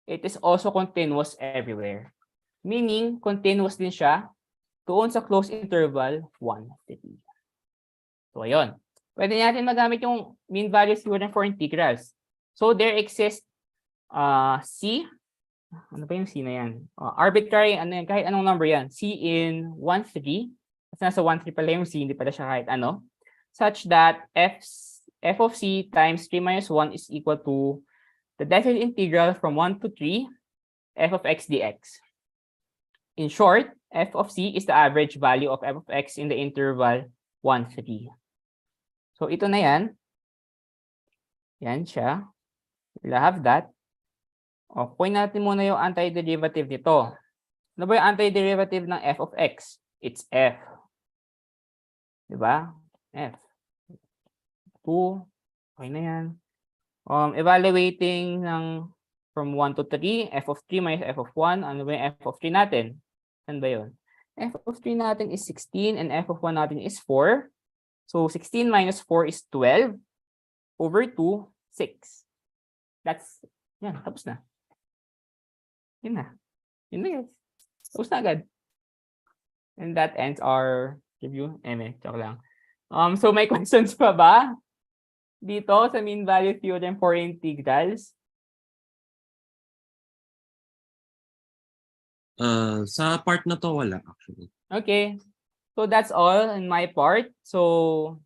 it is also continuous everywhere. Meaning, continuous din siya doon sa closed interval 1, 3. So, ayun. Pwede natin magamit yung mean value theorem for integrals. So, there exists C. Ano ba yung C na yan? Arbitrary, kahit anong number yan. C in 1, 3. Kasi nasa 1, 3 pala yung C, hindi pala siya kahit ano. Such that f of c times 3 minus 1 is equal to the definite integral from 1 to 3 f of x dx. In short, f of c is the average value of f of x in the interval 1, 3. So ito na yan. Yan siya. We'll have that. O, kunin natin muna yung antiderivative nito. Ano ba yung antiderivative ng f of x? It's f. Diba? F. 2. Okay na yan. Evaluating from 1 to 3, f of 3 minus f of 1. Ano ba yung f of 3 natin? Saan ba yun? F of 3 natin is 16 and f of 1 natin is 4. So 16 minus 4 is 12 over 2, 6. That's, yan, tapos na. Yun na. Yun na guys. Tapos na agad. And that ends our review. Joke lang. So may questions pa ba? Dito sa mean value theorem for integrals? Sa part na to, wala actually. Okay. So that's all in my part. So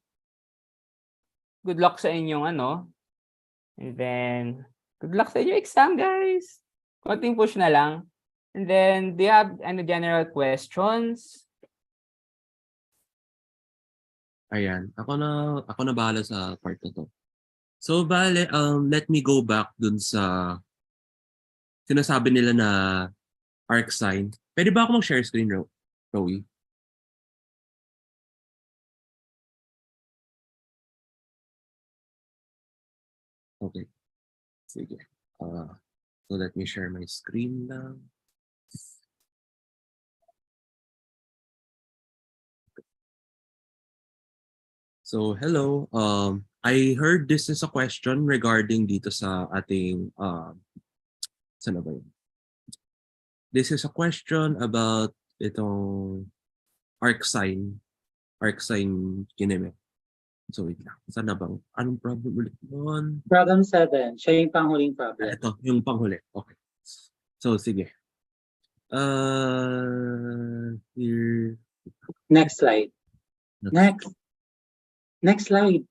good luck sa inyong And then good luck sa inyong exam, guys. Konting push na lang. And then do you have any general questions? Ayan. Ako na bahala sa part na to. So, bale, let me go back dun sa sinasabi nila na arc sign. Pwede ba ako mag-share screen, Rowie? Okay. Sige. So let me share my screen lang. So hello. I heard this is a question regarding dito sa ating saan na ba yun? This is a question about itong arc sign kineme. So wait lang. Saan na bang? Anong problem ulit nun? Problem 7. Siya yung panghuling problem. Ito, yung panghuli. Okay. So sige. Here. Next slide. Next slide.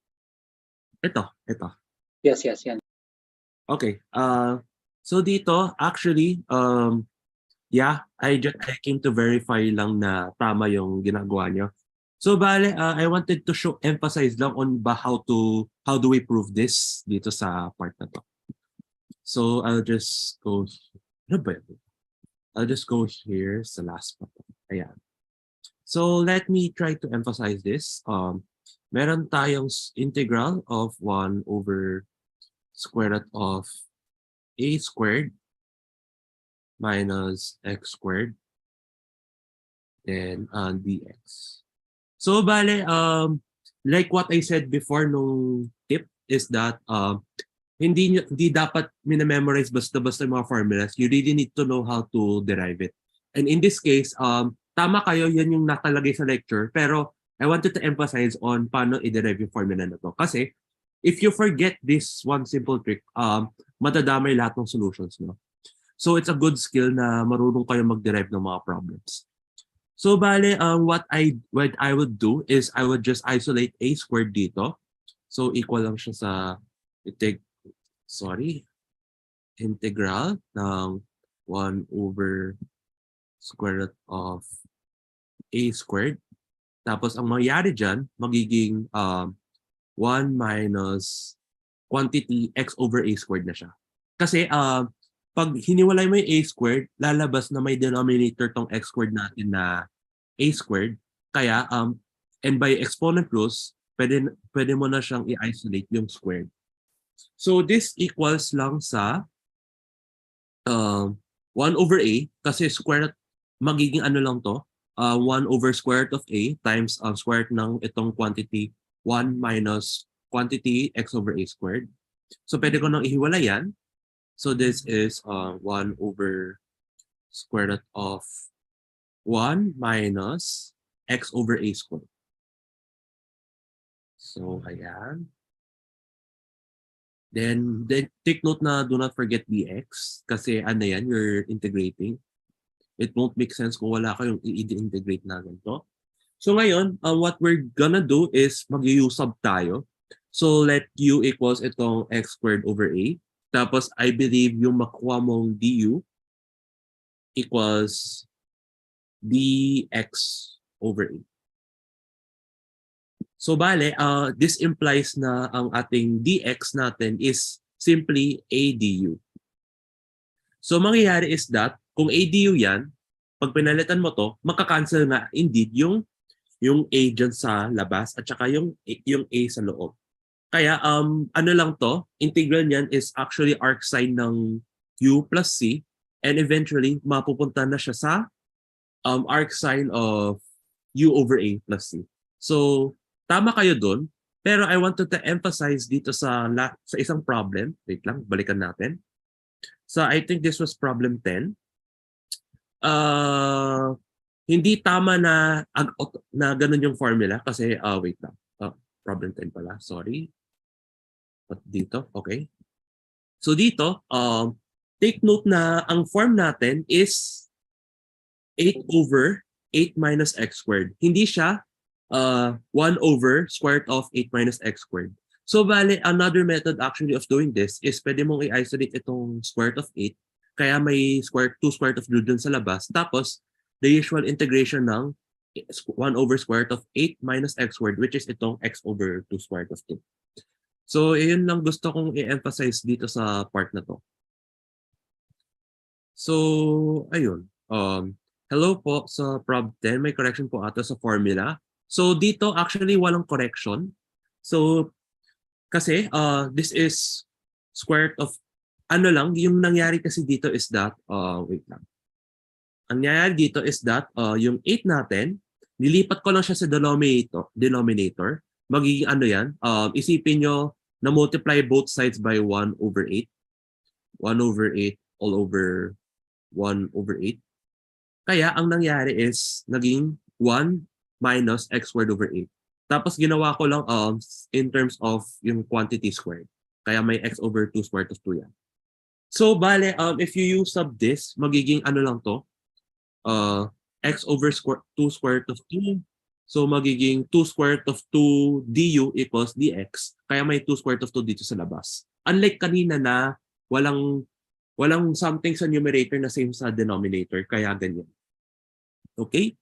Ito. Yes, yan. Okay. So dito, actually, yeah, I came to verify lang na tama yung ginagawa nyo. So bale, I wanted to emphasize lang on how do we prove this dito sa part na to. So I'll just go, I'll just go here sa last part. Ayan. So let me try to emphasize this. Meron tayong integral of 1 over square root of a squared minus x squared then dx. So bale, like what I said before nung tip is that hindi dapat minamemorize basta-basta yung mga formulas. You really need to know how to derive it. And in this case, tama kayo, yan yung nakalagay sa lecture, pero I wanted to emphasize on paano i-derive yung formula na to. Kasi if you forget this one simple trick, madadamay lahat ng solutions, no? So it's a good skill na marunong kayo mag-derive ng mga problems. So bale, what I would do is I would just isolate a squared dito. So equal lang siya sa integral ng 1 over square root of a squared. Tapos ang mangyayari dyan, magiging 1 minus quantity x over a squared na siya. Kasi pag hiniwalay mo yung a squared, lalabas na may denominator tong x squared natin na a squared. Kaya, and by exponent rules, pwede mo na siyang i-isolate yung squared. So this equals lang sa 1 over a, kasi square root, magiging ano lang to, 1 over square root of a times square root ng itong quantity 1 minus quantity x over a squared. So pwede ko nang ihiwalay yan. So this is 1 over square root of 1 minus x over a squared. So ayan. Then take note na do not forget dx kasi ano yan, you're integrating. It won't make sense kung wala kayong i-integrate na ganito. So ngayon, what we're gonna do is mag-u sub tayo. So let u equals itong x squared over a. Tapos I believe yung makuha mong du equals dx over a. So bale, this implies na ang ating dx natin is simply a du. So mangyayari is that kung a du yan, pag pinalitan mo to, magka-cancel nga indeed yung a dyan sa labas at saka yung a sa loob. Kaya ano lang to, integral niyan is actually arc sign ng u plus c and eventually mapupunta na siya sa arc sign of u over a plus c. So tama kayo dun, pero I wanted to emphasize dito sa isang problem. Wait lang, balikan natin. So I think this was problem 10. Hindi tama na ganun yung formula kasi wait lang. Problem 10 pala, sorry. But dito, okay. So dito, take note na ang form natin is 8 over 8 minus x squared. Hindi siya 1 over square root of 8 minus x squared. So bale, another method actually of doing this is pwede mong i-isolate itong square root of 8. Kaya may 2 square root of dun sa labas. Tapos, the usual integration ng 1 over square root of 8 minus x squared, which is itong x over 2 square root of 2. So, yun lang gusto kong i-emphasize dito sa part na to. So, ayun. Hello po sa Prob 10. May correction po ata sa formula. So, dito actually walang correction. So, kasi this is square root of, ano lang, yung nangyari kasi dito is that, wait lang. Ang nangyari dito is that, yung 8 natin, nilipat ko lang siya sa denominator. Magiging ano yan, isipin nyo na multiply both sides by 1 over 8. 1 over 8 all over 1 over 8. Kaya ang nangyari is naging 1 minus x squared over 8. Tapos ginawa ko lang in terms of yung quantity squared. Kaya may x over 2 squared of 2 yan. So bale, if you use sub this, magiging ano lang to, x over 2 squared of 2. So magiging 2 squared of 2 du equals dx. Kaya may 2 squared of 2 dito sa labas. Unlike kanina na walang something sa numerator na same sa denominator. Kaya ganyan. Okay?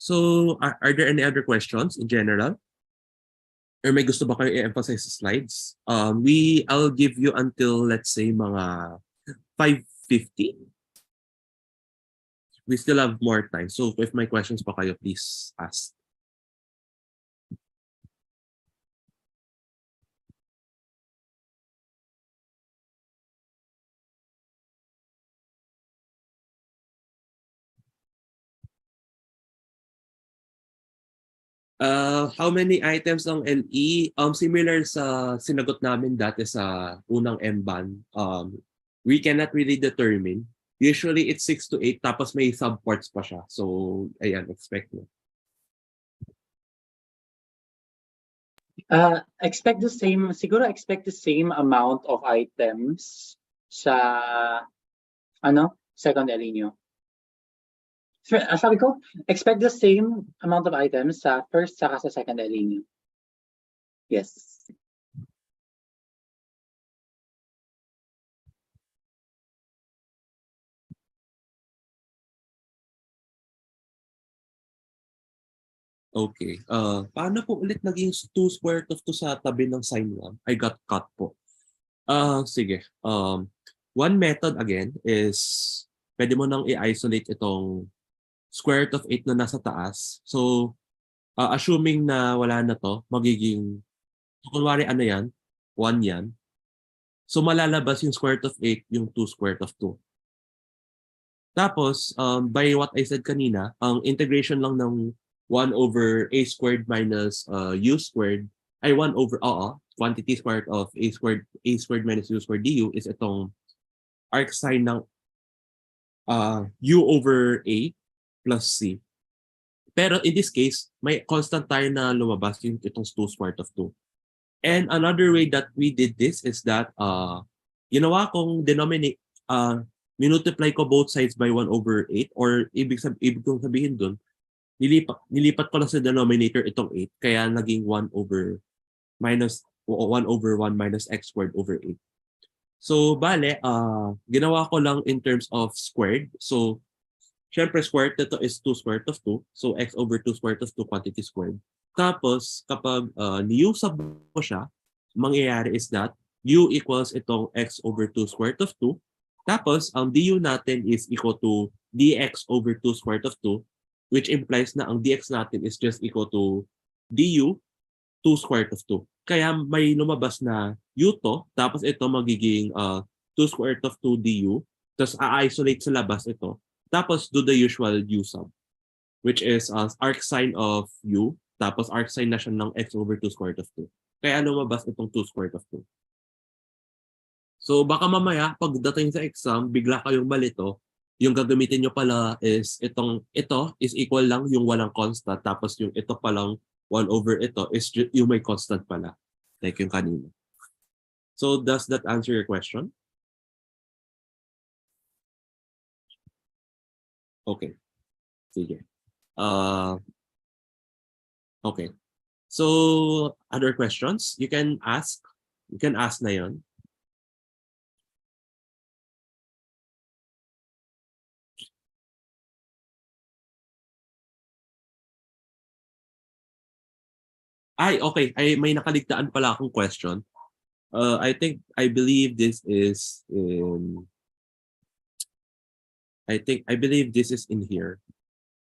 So, are there any other questions in general? Or may gusto ba kayo i-emphasize sa slides? I'll give you until, let's say, mga 5:50. We still have more time. So, if may questions pa kayo, please ask. How many items ng LE? Similar sa sinagot namin dati sa unang MBAN. We cannot really determine. Usually it's 6 to 8 tapos may subparts pa siya. So, ayan, expect mo. Expect the same amount of items sa second LE nyo. Sabi ko, expect the same amount of items sa first saka sa second LE nyo. Yes. Okay. Paano po ulit naging 2 square root of 2 sa tabi ng sine 1? I got cut po. Sige. One method again is pwede mo nang i-isolate itong square root of 8 na nasa taas. So, assuming na wala na to, magiging, kunwari ano yan, 1 yan. So, malalabas yung square root of 8, yung 2 square root of 2. Tapos, by what I said kanina, ang integration lang ng 1 over a squared minus u squared, ay 1 over, quantity squared of a squared minus u squared du is itong arc sine ng u over a plus c. Pero in this case, may constant tayo na lumabas yung itong 2 squared of 2. And another way that we did this is that ginawa kong minultiply ko both sides by 1 over 8 or ibig kong sabihin dun, nilipat ko lang sa denominator itong 8 kaya naging 1 over 1 minus x squared over 8. So, bale, ginawa ko lang in terms of squared. So, syempre squared nito is 2 squared of 2. So, x over 2 squared of 2 quantity squared. Tapos, kapag ni-u-sub ko siya, mangyayari is that u equals itong x over 2 squared of 2. Tapos, ang du natin is equal to dx over 2 squared of 2, which implies na ang dx natin is just equal to du 2 squared of 2. Kaya may lumabas na u to, tapos ito magiging 2 squared of 2 du, tapos i-isolate sa labas ito, tapos do the usual u sub, which is arc sine of u, tapos arc sine na siya ng x over 2 squared of 2. Kaya lumabas itong 2 squared of 2. So baka mamaya, pagdating sa exam, bigla kayong malito, yung gagamitin nyo pala is ito is equal lang yung walang constant, tapos yung ito palang 1 over ito is yung may constant pala, like yung kanina. So does that answer your question? Okay. Sige. Okay. So other questions? You can ask. You can ask na yun. Okay. May nakaligtaan pala akong question. I believe this is in in here.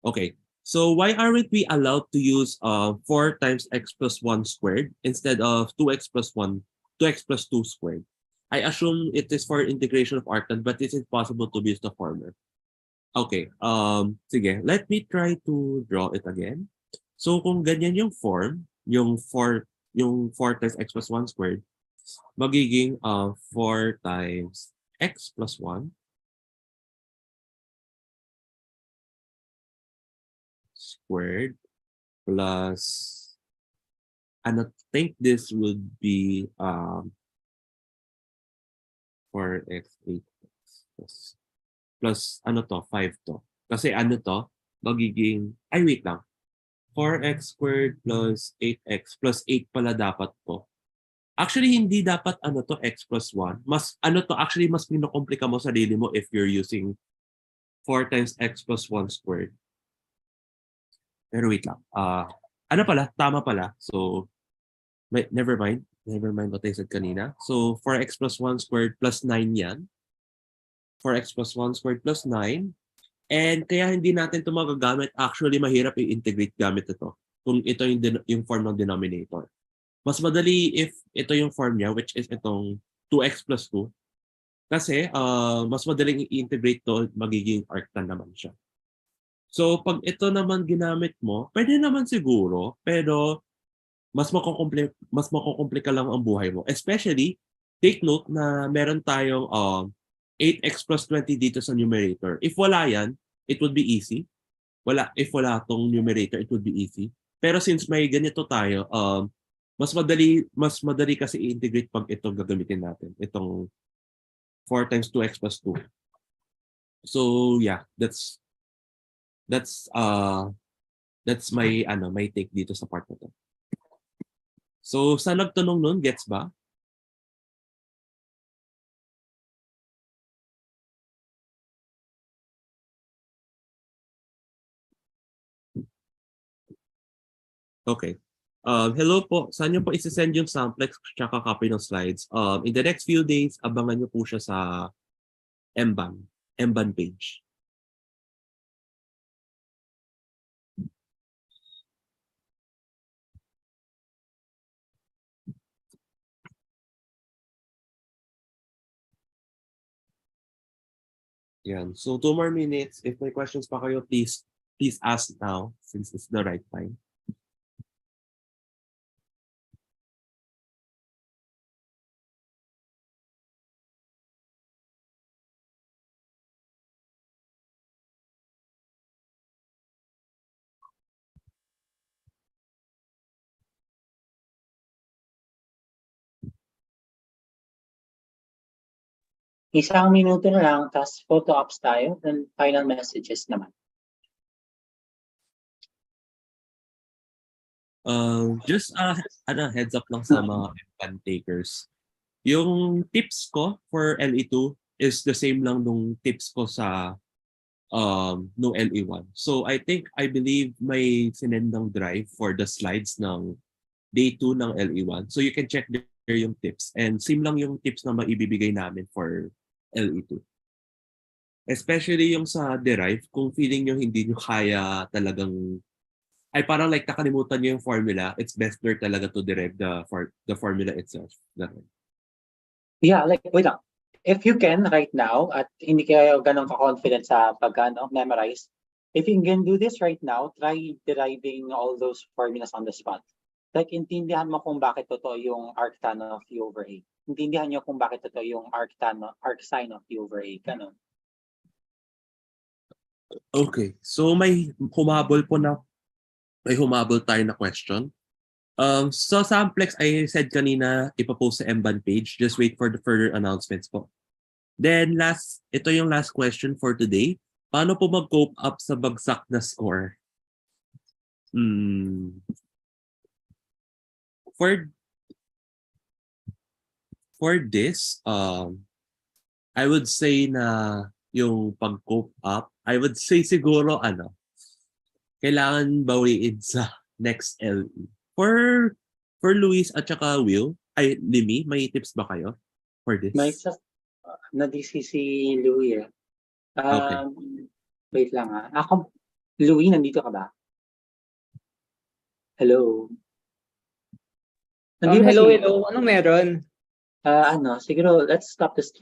Okay. So why aren't we allowed to use 4 times x plus 1 squared instead of 2x plus 2 squared? I assume it is for integration of arctan, but is it possible to use the former? Okay. Sige, let me try to draw it again. So kung ganyan yung form, yung 4 times x plus 1 squared, magiging 4 times x plus 1 squared plus, I think this would be 4x 8x plus 5 to. Kasi magiging, wait lang. 4x squared plus 8x plus 8 pala dapat to. Actually, hindi dapat x plus 1. Mas actually mas pinokomplika mo sarili mo if you're using 4 times x plus 1 squared. Pero wait lang. Tama pala. So, never mind what I said kanina. So, 4x plus 1 squared plus 9 yan. 4x plus 1 squared plus 9. And kaya hindi natin ito magagamit. Actually, mahirap i-integrate gamit ito. Kung ito yung form ng denominator. Mas madali if ito yung form niya, which is itong 2x plus 2. Kasi mas madaling i-integrate to, magiging arctan naman siya. So, pag ito naman ginamit mo, pwede naman siguro, pero mas makukomplika lang ang buhay mo. Especially, take note na meron tayong 8x plus 20 dito sa numerator. If wala yan, it would be easy. If wala tong numerator, it would be easy. Pero since may ganito tayo, mas madali kasi i-integrate pag ito gagamitin natin. Itong 4 times 2x plus 2. So, yeah, that's my take dito sa part na to. So, sa nagtanong nun, gets ba? Okay. Hello po. Saan nyo po isi-send yung samplex tsaka copy ng slides? In the next few days, abangan nyo po siya sa MBAN page. Yan. So 2 more minutes. If may questions pa kayo, please ask now since it's the right time. Isang minuto na lang, tapos photo ops tayo, then final messages naman. Just heads up lang sa mga MBAN takers. Yung tips ko for LE2 is the same lang nung tips ko sa no LE1. So I believe may sinendang drive for the slides ng day 2 ng LE1. So you can check there yung tips. And same lang yung tips na maibibigay namin for LE2. Especially yung sa derive, kung feeling nyo hindi nyo kaya talagang, parang like nakalimutan nyo yung formula, it's better talaga to derive the formula itself. Yeah, like, wait lang. If you can right now, at hindi kayo ganun ka-confident sa memorize, if you can do this right now, try deriving all those formulas on the spot. Like, intindihan mo kung bakit totoo yung arctan of U over A. Intindihan nyo kung bakit totoo yung arcsine of U over A. Ganun. Okay. So may humabol tayo na question. So samplex, I said kanina, ipapost sa MBAN page. Just wait for the further announcements po. Then ito yung last question for today. Paano po mag-cope up sa bagsak na score? For this, I would say na yung pag-cope up, I would say siguro kailangan bawiin sa next LE. For For Luis at saka Will, Limi, may tips ba kayo for this? May na-DC si Louie eh. Okay. Wait lang ha. Ako, Louie, nandito ka ba? Hello? Nandito ba Hello, si- hello. Anong meron? siguro, let's stop this